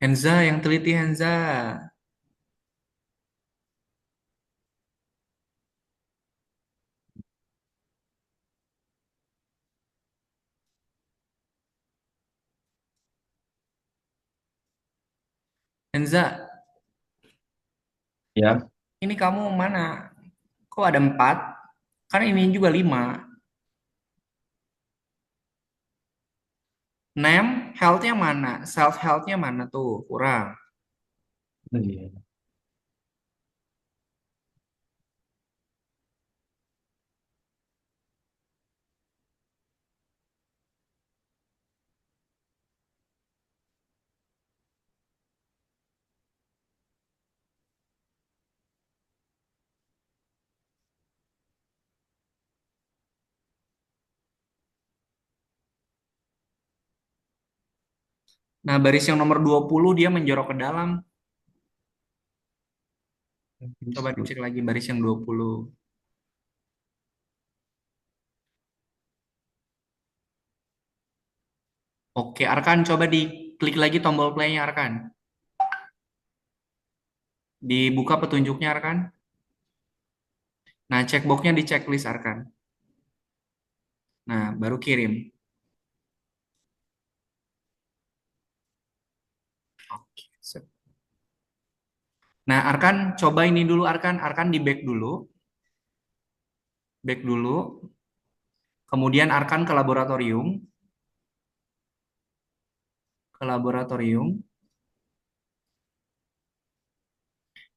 Henza yang teliti Henza. Henza, Ya, ini kamu mana? Kok ada 4? Kan ini juga 5. Name, health-nya mana? Self health-nya mana tuh? Kurang. iya. Nah, baris yang nomor 20 dia menjorok ke dalam. Coba dicek lagi baris yang 20. Oke, Arkan coba diklik lagi tombol play-nya Arkan. Dibuka petunjuknya Arkan. Nah, checkbox-nya di checklist Arkan. Nah, baru kirim. Nah, Arkan coba ini dulu Arkan, Arkan di back dulu, kemudian Arkan ke laboratorium,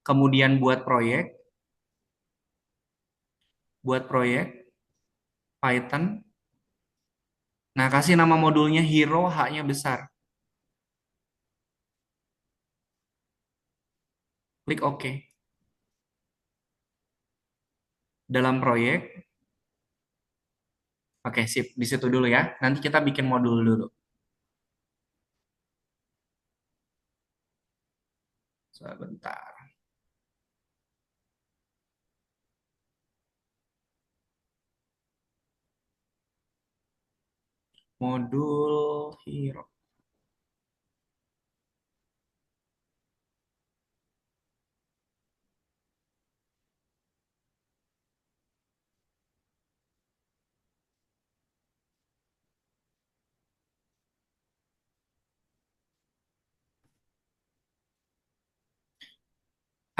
kemudian buat proyek Python. Nah, kasih nama modulnya Hero, H-nya besar. Klik OK. Dalam proyek, oke sip, di situ dulu ya. Nanti kita bikin modul dulu. Sebentar. Modul Hero.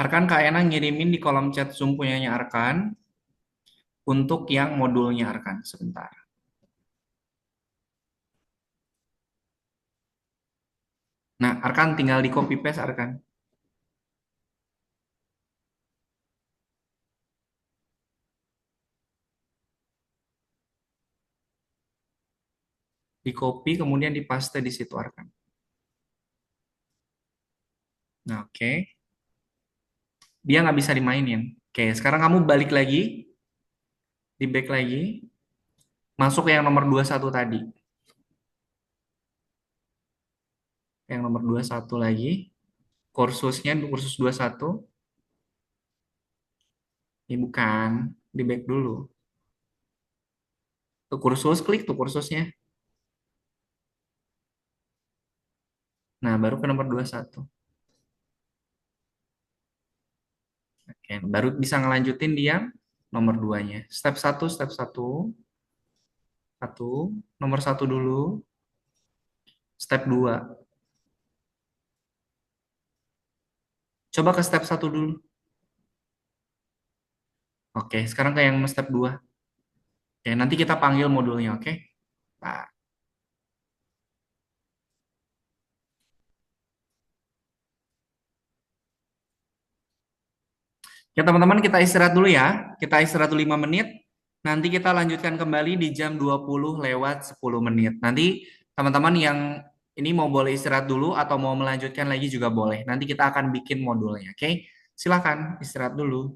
Arkan Kak Ena ngirimin di kolom chat Zoom punyanya Arkan untuk yang modulnya Arkan. Sebentar. Nah, Arkan tinggal di copy paste Arkan. Di copy kemudian di paste di situ Arkan. Nah, oke. Dia nggak bisa dimainin. Oke, sekarang kamu balik lagi, di back lagi, masuk ke yang nomor 21 tadi. Yang nomor 21 lagi, kursusnya kursus 21. Ini bukan, di back dulu. Tuh kursus, klik tuh kursusnya. Nah, baru ke nomor 21. Oke, baru bisa ngelanjutin dia nomor 2-nya. Satu, nomor satu dulu, step 2. Coba ke step 1 dulu. Oke, sekarang ke yang step 2. Oke, nanti kita panggil modulnya, oke? Nah, ya teman-teman kita istirahat dulu ya. Kita istirahat dulu 5 menit. Nanti kita lanjutkan kembali di jam 20:10. Nanti teman-teman yang ini mau boleh istirahat dulu atau mau melanjutkan lagi juga boleh. Nanti kita akan bikin modulnya, oke? Silakan istirahat dulu.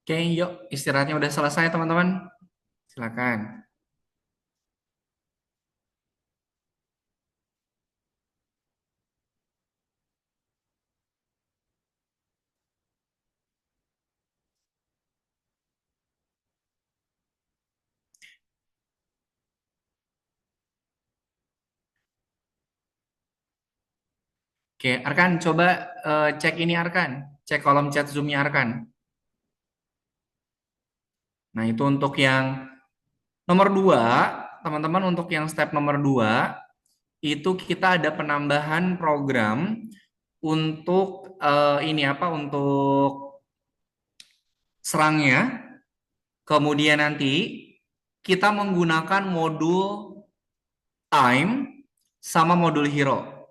Oke, yuk istirahatnya udah selesai teman-teman. Silakan. Oke, Arkan coba cek ini Arkan. Cek kolom chat Zoom-nya Arkan. Nah, itu untuk yang nomor 2, teman-teman untuk yang step nomor 2, itu kita ada penambahan program untuk ini apa, untuk serangnya. Kemudian nanti kita menggunakan modul time sama modul hero.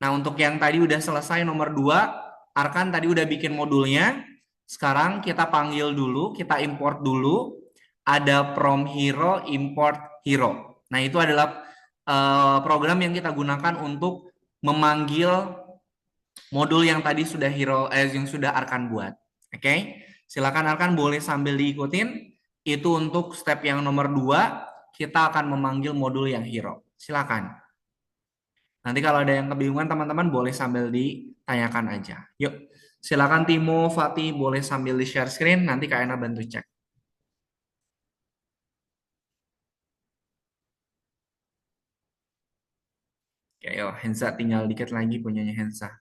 Nah, untuk yang tadi udah selesai nomor 2, Arkan tadi udah bikin modulnya. Sekarang kita panggil dulu, kita import dulu. Ada from hero, import hero. Nah, itu adalah program yang kita gunakan untuk memanggil modul yang tadi sudah yang sudah Arkan buat. Oke, silakan Arkan boleh sambil diikutin. Itu untuk step yang nomor 2, kita akan memanggil modul yang hero. Silakan. Nanti kalau ada yang kebingungan teman-teman boleh sambil ditanyakan aja. Yuk, silakan Timo, Fatih boleh sambil di share screen. Nanti Kak Ena bantu cek. Oke, yuk, Hensa tinggal dikit lagi punyanya Hensa.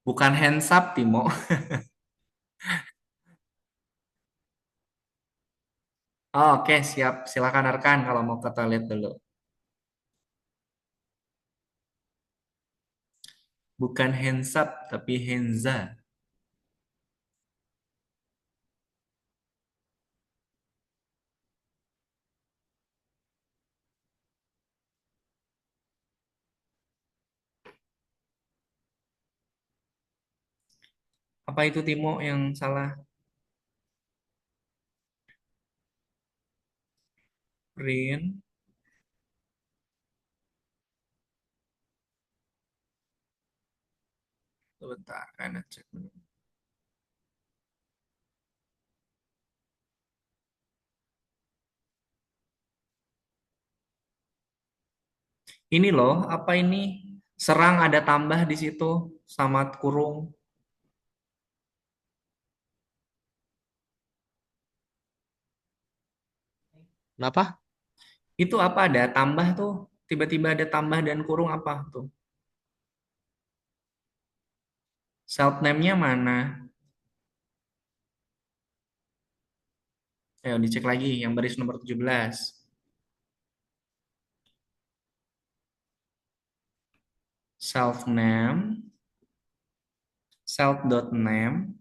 Bukan hands up, Timo. Oh, oke, siap. Silakan Arkan kalau mau ke toilet dulu. Bukan hands up, tapi Henza. Apa itu Timo yang salah? Print. Bentar, Ena cek dulu. Ini loh, apa ini? Serang ada tambah di situ sama kurung. Kenapa? Itu apa ada tambah tuh? Tiba-tiba ada tambah dan kurung apa tuh? Self name-nya mana? Ayo dicek lagi yang baris nomor 17. Self name, self dot name.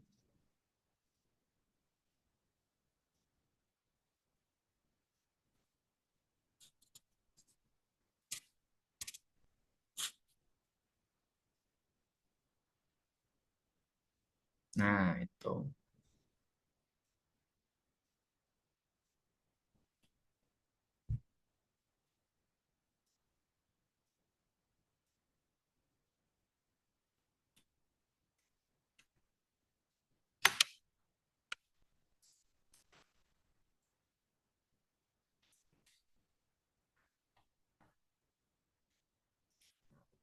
Nah, itu.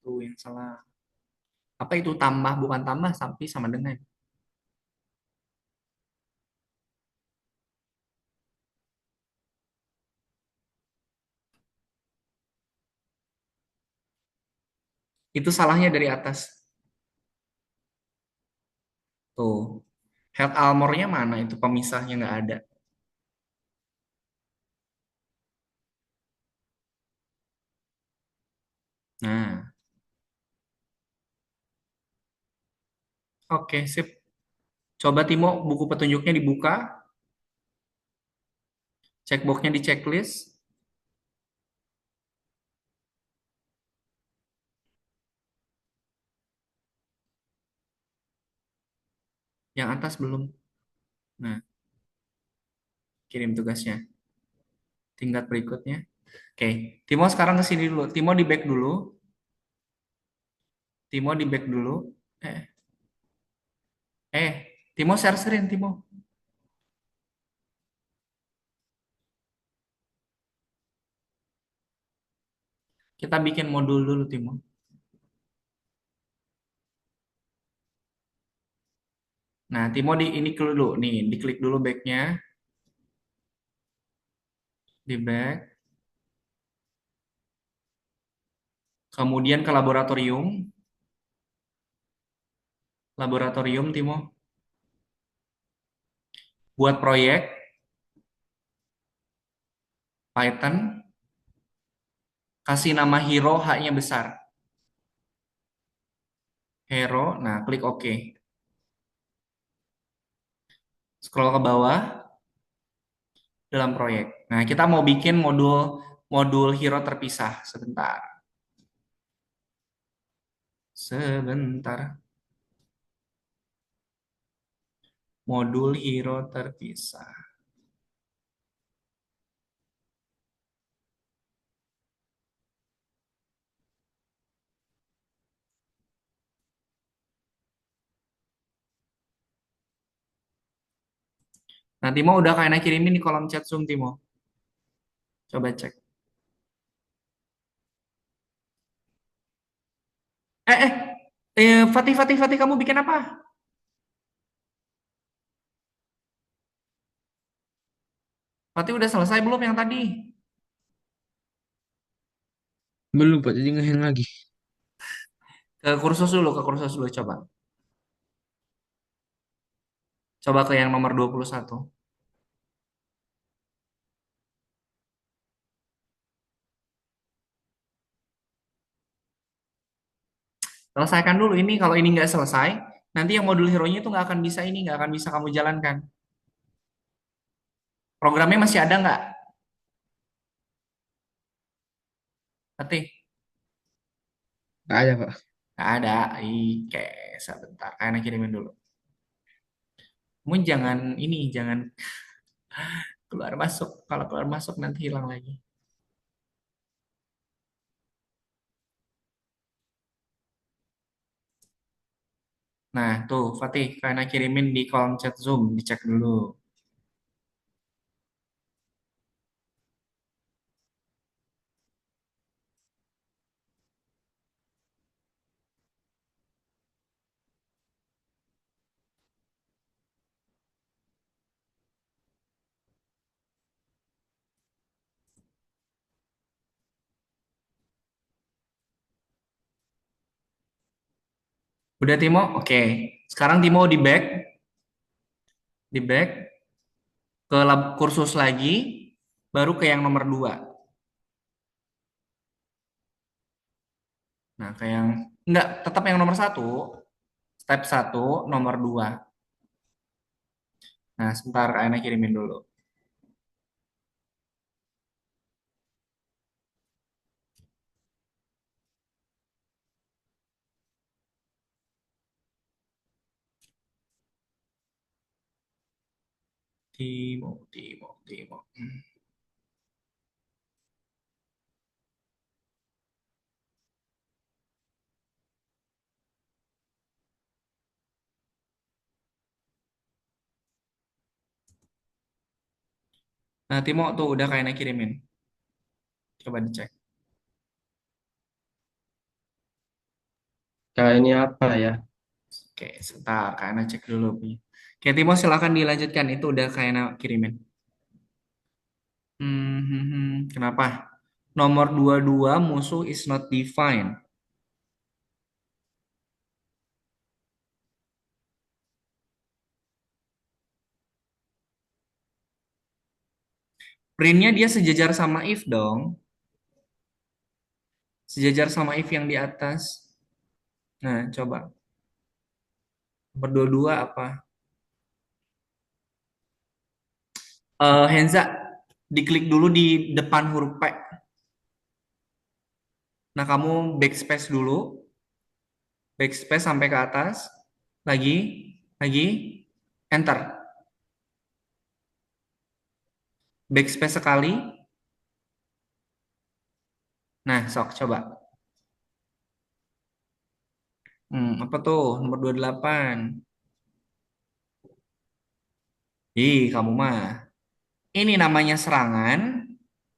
Itu yang salah. Apa itu tambah bukan tambah tapi sama dengan. Itu salahnya dari atas. Tuh. Health armor-nya mana? Itu pemisahnya nggak ada. Nah, oke, sip. Coba Timo buku petunjuknya dibuka, checkbox-nya di checklist, yang atas belum. Nah, kirim tugasnya. Tingkat berikutnya. Oke, Timo sekarang ke sini dulu. Timo di back dulu. Timo di back dulu. Eh, Timo share screen, Timo. Kita bikin modul dulu, Timo. Nah, Timo ini dulu, nih, diklik dulu back-nya, di back. Kemudian ke laboratorium, Timo. Buat proyek, Python, kasih nama hero, H-nya besar. Hero, nah klik OK. Scroll ke bawah, dalam proyek. Nah, kita mau bikin modul modul hero terpisah. Sebentar. Sebentar. Modul hero terpisah. Nah, Timo udah kayaknya kirimin di kolom chat Zoom, Timo. Coba cek. Eh, eh, Fatih, Fatih, Fatih, kamu bikin apa? Fatih udah selesai belum yang tadi? Belum Pak, jadi ngehang lagi. Ke kursus dulu coba. Coba ke yang nomor 21. Selesaikan dulu ini. Kalau ini nggak selesai, nanti yang modul hero-nya itu nggak akan bisa ini, nggak akan bisa kamu jalankan. Programnya masih ada nggak? Fatih, Nggak ada Pak. nggak ada. Ike, sebentar. Kayaknya kirimin dulu. Kamu jangan ini, jangan keluar masuk. Kalau keluar masuk nanti hilang lagi. Nah, tuh Fatih, karena kirimin di kolom chat Zoom, dicek dulu. Udah Timo? Oke. Sekarang Timo di back ke lab kursus lagi, baru ke yang nomor 2. Nah, ke yang enggak, tetap yang nomor 1. Step 1, nomor 2. Nah, sebentar, Aina kirimin dulu. Timo. Nah, Timo tuh udah kayaknya kirimin. Coba dicek. Kak, ini apa ya? Oke, sebentar, kayaknya cek dulu. Oke, Timo silakan dilanjutkan. Itu udah kayaknya kirimin. Kenapa? Nomor 22, musuh is not defined. Printnya dia sejajar sama if dong. Sejajar sama if yang di atas. Nah, coba. Nomor 22 apa? Henza, diklik dulu di depan huruf P. Nah, kamu backspace dulu. Backspace sampai ke atas. Lagi, lagi, enter. Backspace sekali. Nah, sok coba. Apa tuh? Nomor 28. Ih, kamu mah. Ini namanya serangan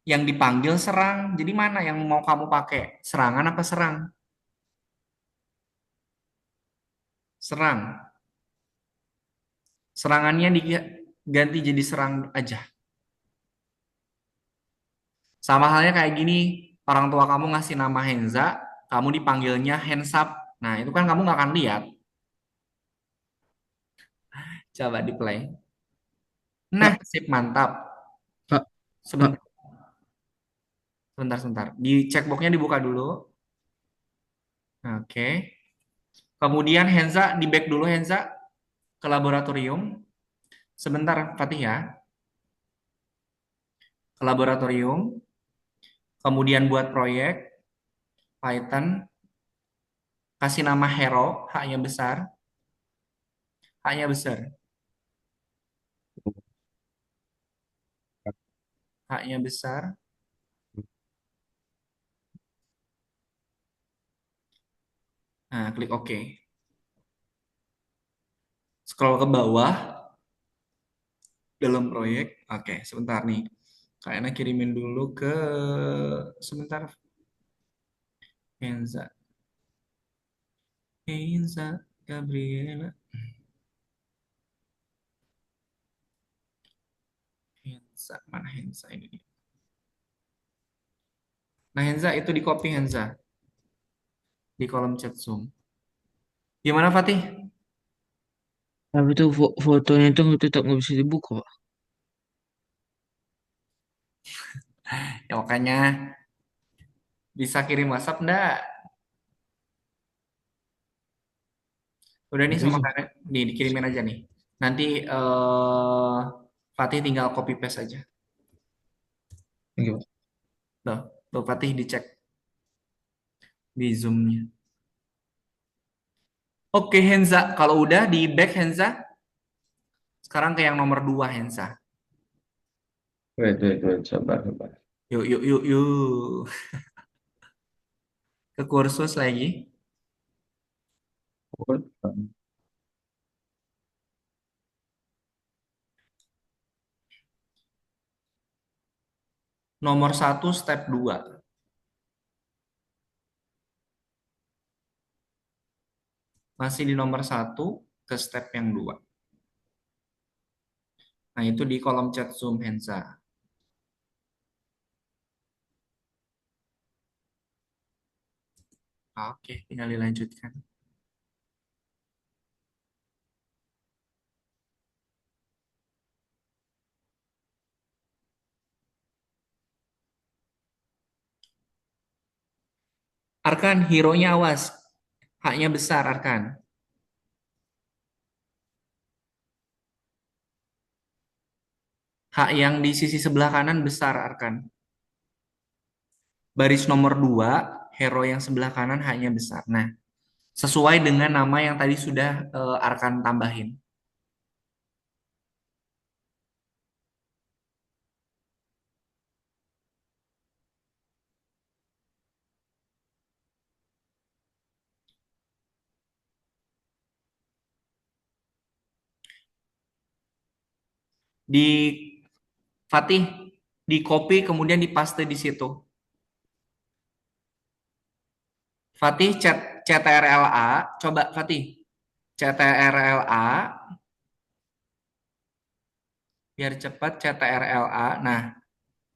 yang dipanggil serang. Jadi mana yang mau kamu pakai? Serangan apa serang? Serang. Serangannya diganti jadi serang aja. Sama halnya kayak gini, orang tua kamu ngasih nama Henza, kamu dipanggilnya Hensap. Nah, itu kan kamu nggak akan lihat. Coba di play. Nah, Pak, sip, mantap. Pak, Pak. Sebentar, sebentar, sebentar. Di checkboxnya dibuka dulu. Oke. Kemudian Henza, di back dulu Henza ke laboratorium. Sebentar, Fatih ya. Ke laboratorium. Kemudian buat proyek Python. Kasih nama Hero, H-nya besar. H-nya besar. H-nya besar. Nah, klik OK. Scroll ke bawah dalam proyek. Oke, sebentar nih. Kayaknya kirimin dulu ke sebentar. Henza. Henza Gabriela. Henza, mana Henza ini? Nah, Henza itu di copy Henza di kolom chat Zoom. Gimana Fatih? Tapi itu fotonya itu tetap nggak bisa dibuka, Pak. Ya makanya bisa kirim WhatsApp enggak? Udah nih Nggak sama bisa. kakak, nih dikirimin aja nih. Nanti Fatih tinggal copy paste aja. Oke, Pak. Tuh, tuh Fatih dicek di Zoom-nya. Oke Henza, kalau udah di back Henza, sekarang ke yang nomor 2 Henza. Wait, sabar, sabar. Yuk, yuk, yuk, yuk. Ke kursus lagi. What? Nomor satu step 2. Masih di nomor satu ke step yang 2. Nah, itu di kolom chat Zoom Henza. Oke, tinggal dilanjutkan. Arkan, hero-nya awas. Haknya besar, Arkan. Hak yang di sisi sebelah kanan besar, Arkan. Baris nomor 2, hero yang sebelah kanan haknya besar. Nah, sesuai dengan nama yang tadi sudah Arkan tambahin. Di Fatih, di copy kemudian dipaste di situ. Fatih CTRLA, coba Fatih. CTRLA, biar cepat CTRLA. Nah,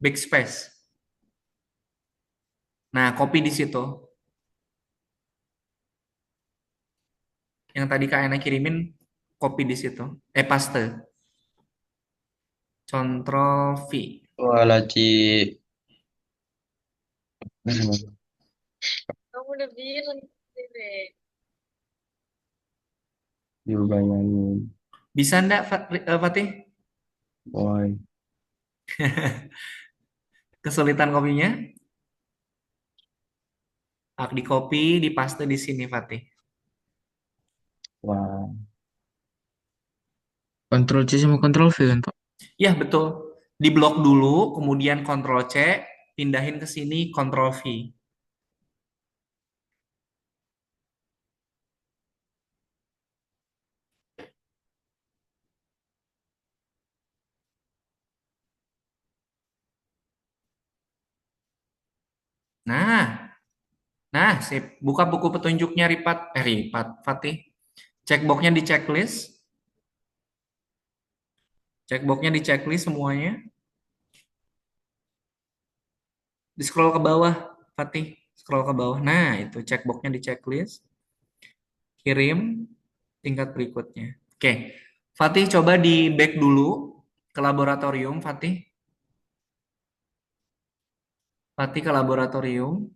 backspace. Nah, copy di situ. Yang tadi Kak Ena kirimin, copy di situ. Paste. Ctrl V. Walah, Ci. Kamu udah bilang sih. Dibayangin. Bisa ndak Fatih? Why? Kesulitan kopinya? Di copy, di paste di sini Fatih. Wah. Ctrl C sama Ctrl V kan, Pak? Ya, betul. Di blok dulu, kemudian Ctrl C, pindahin ke sini Ctrl V. Nah, nah, sip. Buka buku petunjuknya Ripat, Fatih. Cek boxnya di checklist. Cek boxnya di checklist semuanya. Di scroll ke bawah, Fatih. Scroll ke bawah. Nah, itu cek boxnya di checklist. Kirim tingkat berikutnya. Oke. Fatih coba di back dulu ke laboratorium, Fatih. Fatih ke laboratorium.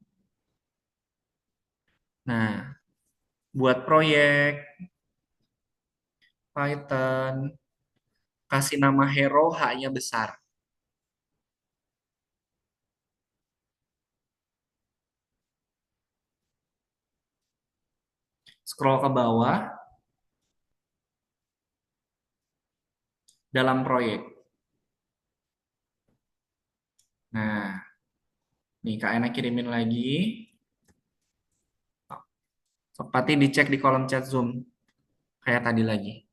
Nah, buat proyek Python, kasih nama hero, H-nya besar. Scroll ke bawah dalam proyek. Nah, nih Kak Ena kirimin lagi. Seperti dicek di kolom chat Zoom kayak tadi lagi.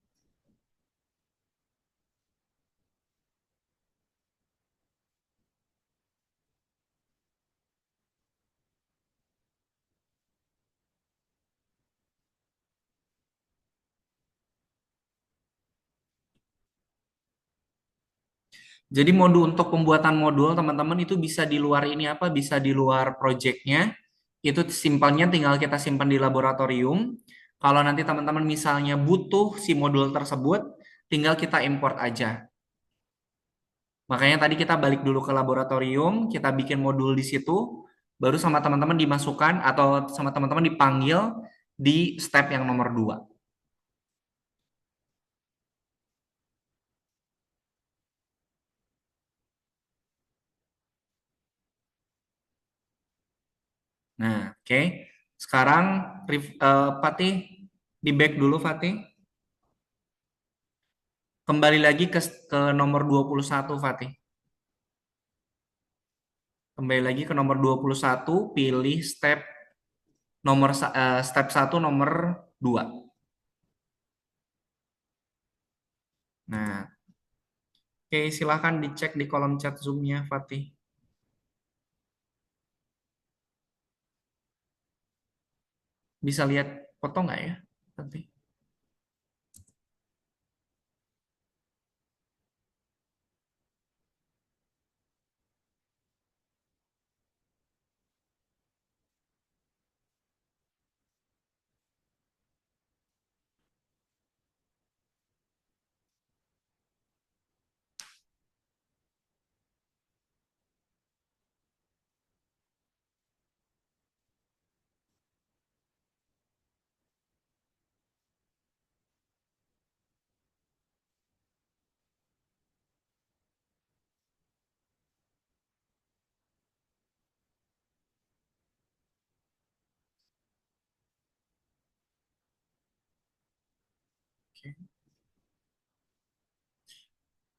Jadi modul untuk pembuatan modul teman-teman itu bisa di luar ini apa? Bisa di luar projectnya. Itu simpannya tinggal kita simpan di laboratorium. Kalau nanti teman-teman misalnya butuh si modul tersebut, tinggal kita import aja. Makanya tadi kita balik dulu ke laboratorium, kita bikin modul di situ, baru sama teman-teman dimasukkan atau sama teman-teman dipanggil di step yang nomor 2. Nah, oke. Sekarang Fatih di back dulu Fatih. Kembali lagi ke nomor 21 Fatih. Kembali lagi ke nomor 21, pilih step 1 nomor 2. Nah, oke silahkan dicek di kolom chat Zoom-nya Fatih. Bisa lihat foto nggak ya Fatih?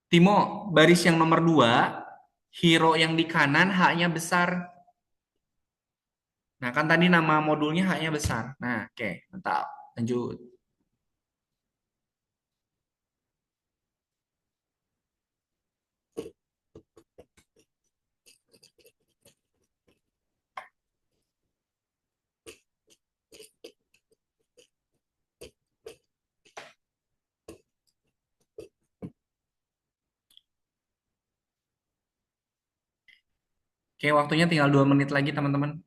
Timo, baris yang nomor 2, hero yang di kanan H-nya besar. Nah, kan tadi nama modulnya H-nya besar. Nah, oke, mantap. Lanjut. Oke, waktunya tinggal 2 menit lagi, teman-teman.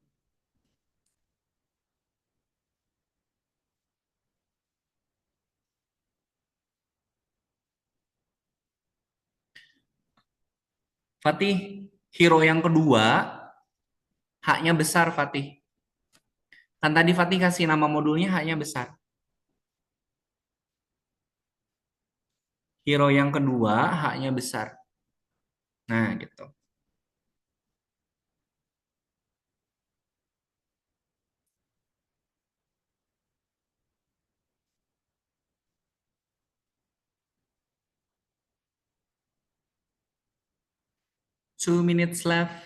Fatih, hero yang kedua, H-nya besar, Fatih. Kan tadi Fatih kasih nama modulnya H-nya besar. Hero yang kedua, H-nya besar. Nah, gitu. Two minutes left.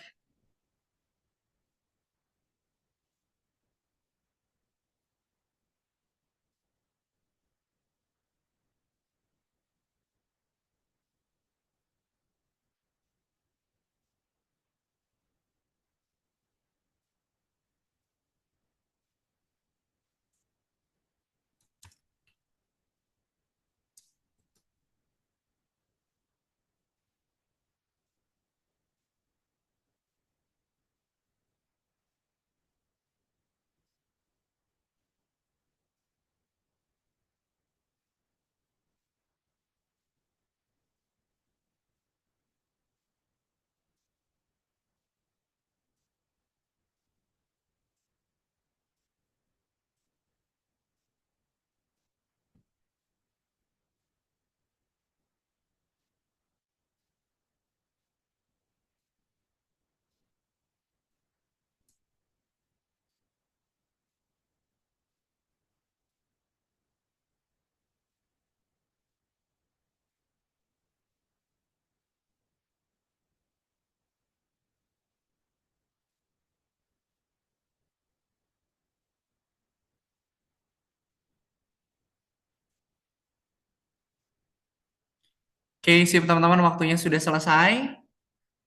Oke, sip teman-teman, waktunya sudah selesai.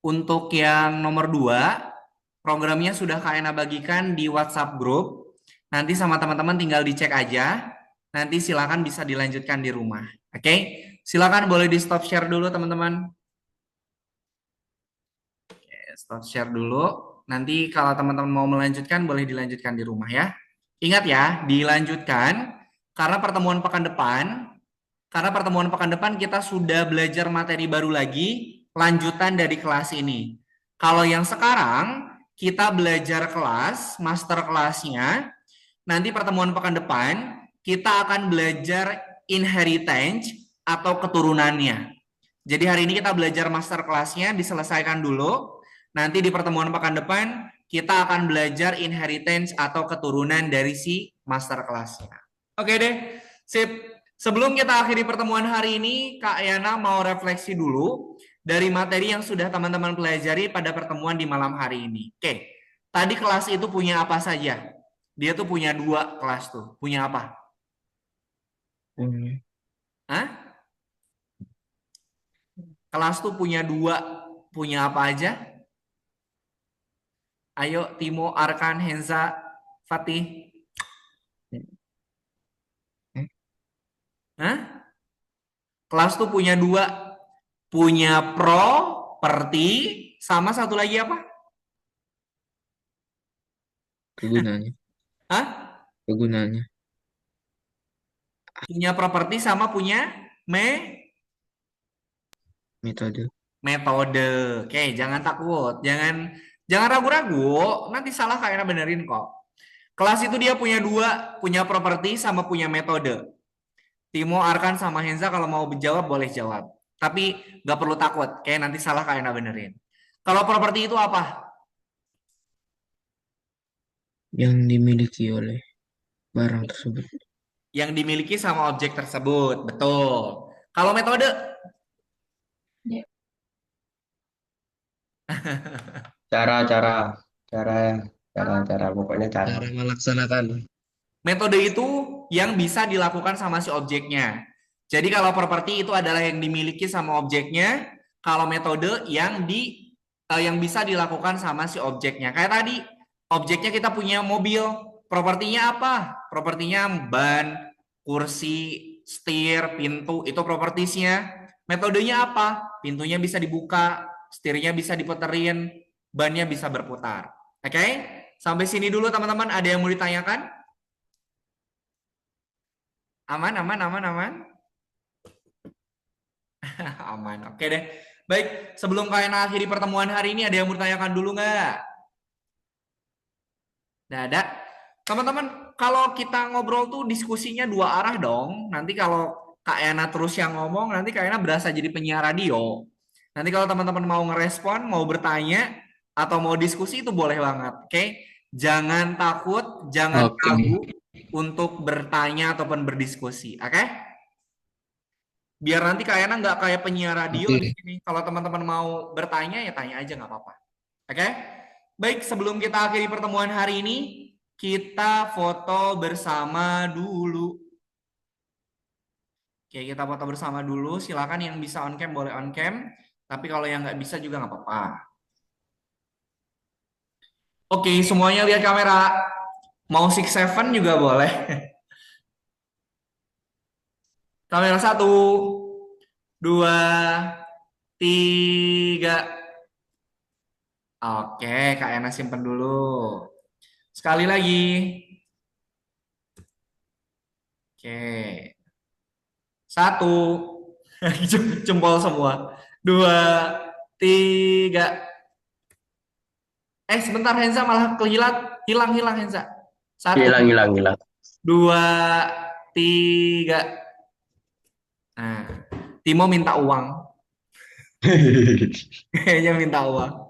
Untuk yang nomor 2, programnya sudah Kak Ena bagikan di WhatsApp grup. Nanti sama teman-teman tinggal dicek aja. Nanti silakan bisa dilanjutkan di rumah. Oke, silakan boleh di stop share dulu teman-teman. Oke, stop share dulu. Nanti kalau teman-teman mau melanjutkan boleh dilanjutkan di rumah ya. Ingat ya, dilanjutkan karena pertemuan pekan depan kita sudah belajar materi baru lagi, lanjutan dari kelas ini. Kalau yang sekarang, kita belajar kelas, master kelasnya, nanti pertemuan pekan depan, kita akan belajar inheritance atau keturunannya. Jadi hari ini kita belajar master kelasnya, diselesaikan dulu. Nanti di pertemuan pekan depan, kita akan belajar inheritance atau keturunan dari si master kelasnya. Oke deh, sip. Sebelum kita akhiri pertemuan hari ini, Kak Yana mau refleksi dulu dari materi yang sudah teman-teman pelajari pada pertemuan di malam hari ini. Oke, tadi kelas itu punya apa saja? Dia tuh punya 2 kelas tuh. Punya apa? Hah? Kelas tuh punya 2. Punya apa aja? Ayo, Timo, Arkan, Henza, Fatih. Hah? Kelas tuh punya 2. Punya properti, sama satu lagi apa? Kegunaannya. Hah? Kegunaannya. Punya properti sama punya Metode. metode. Oke, jangan takut, jangan ragu-ragu, nanti salah Kak Ena benerin kok. Kelas itu dia punya 2, punya properti sama punya metode. Timo, Arkan, sama Henza kalau mau jawab boleh jawab. Tapi nggak perlu takut, kayak nanti salah Kak Ena benerin. Kalau properti itu apa? Yang dimiliki oleh barang tersebut. Yang dimiliki sama objek tersebut, betul. Kalau metode? Cara pokoknya cara. Cara melaksanakan. Metode itu yang bisa dilakukan sama si objeknya. Jadi kalau properti itu adalah yang dimiliki sama objeknya, kalau metode yang bisa dilakukan sama si objeknya. Kayak tadi, objeknya kita punya mobil, propertinya apa? Propertinya ban, kursi, setir, pintu, itu propertiesnya. Metodenya apa? Pintunya bisa dibuka, setirnya bisa diputerin, bannya bisa berputar. Oke? Sampai sini dulu teman-teman, ada yang mau ditanyakan? Aman, aman, aman, aman. Aman, oke deh. Baik, sebelum kalian akhiri pertemuan hari ini, ada yang mau ditanyakan dulu nggak? Nggak ada. Teman-teman, kalau kita ngobrol tuh diskusinya 2 arah dong. Nanti kalau Kak Ena terus yang ngomong, nanti Kak Ena berasa jadi penyiar radio. Nanti kalau teman-teman mau ngerespon, mau bertanya, atau mau diskusi itu boleh banget, oke? Jangan takut, jangan Oke. ragu untuk bertanya ataupun berdiskusi, oke? Biar nanti Kak Ena nggak kayak penyiar radio Oke. di sini. Kalau teman-teman mau bertanya, ya tanya aja nggak apa-apa. Oke? Baik, sebelum kita akhiri pertemuan hari ini, kita foto bersama dulu. Oke, kita foto bersama dulu. Silakan yang bisa on cam boleh on cam. Tapi kalau yang nggak bisa juga nggak apa-apa. Oke, semuanya lihat kamera. Mau 6-7 juga boleh. Kamera 1, 2, 3. Oke, Kak Ena simpen dulu. Sekali lagi. Oke. 1. Jempol semua. 2, 3. Sebentar Henza malah kehilat. Hilang Henza. 1, Hilang. 2, 3. Nah, Timo minta uang. Kayaknya minta uang.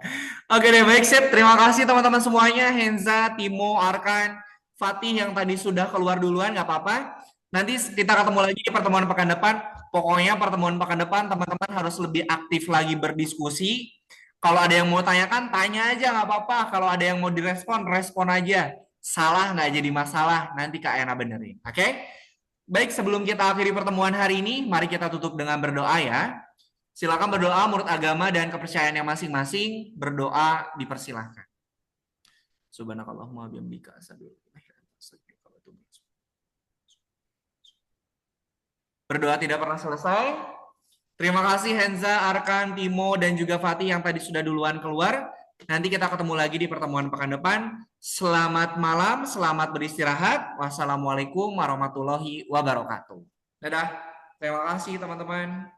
Oke deh, baik sip. Terima kasih teman-teman semuanya. Henza, Timo, Arkan, Fatih yang tadi sudah keluar duluan, nggak apa-apa. Nanti kita ketemu lagi di pertemuan pekan depan. Pokoknya pertemuan pekan depan teman-teman harus lebih aktif lagi berdiskusi. Kalau ada yang mau tanyakan, tanya aja nggak apa-apa. Kalau ada yang mau direspon, respon aja. Salah nggak jadi masalah. Nanti Kak Ena benerin. Oke? Baik, sebelum kita akhiri pertemuan hari ini, mari kita tutup dengan berdoa ya. Silakan berdoa menurut agama dan kepercayaannya masing-masing. Berdoa dipersilahkan. Subhanakallahumma bihamdika asyhadu an la ilaha illa anta astaghfiruka wa atubu ilaik. Berdoa tidak pernah selesai. Terima kasih Henza, Arkan, Timo, dan juga Fatih yang tadi sudah duluan keluar. Nanti kita ketemu lagi di pertemuan pekan depan. Selamat malam, selamat beristirahat. Wassalamualaikum warahmatullahi wabarakatuh. Dadah. Terima kasih teman-teman.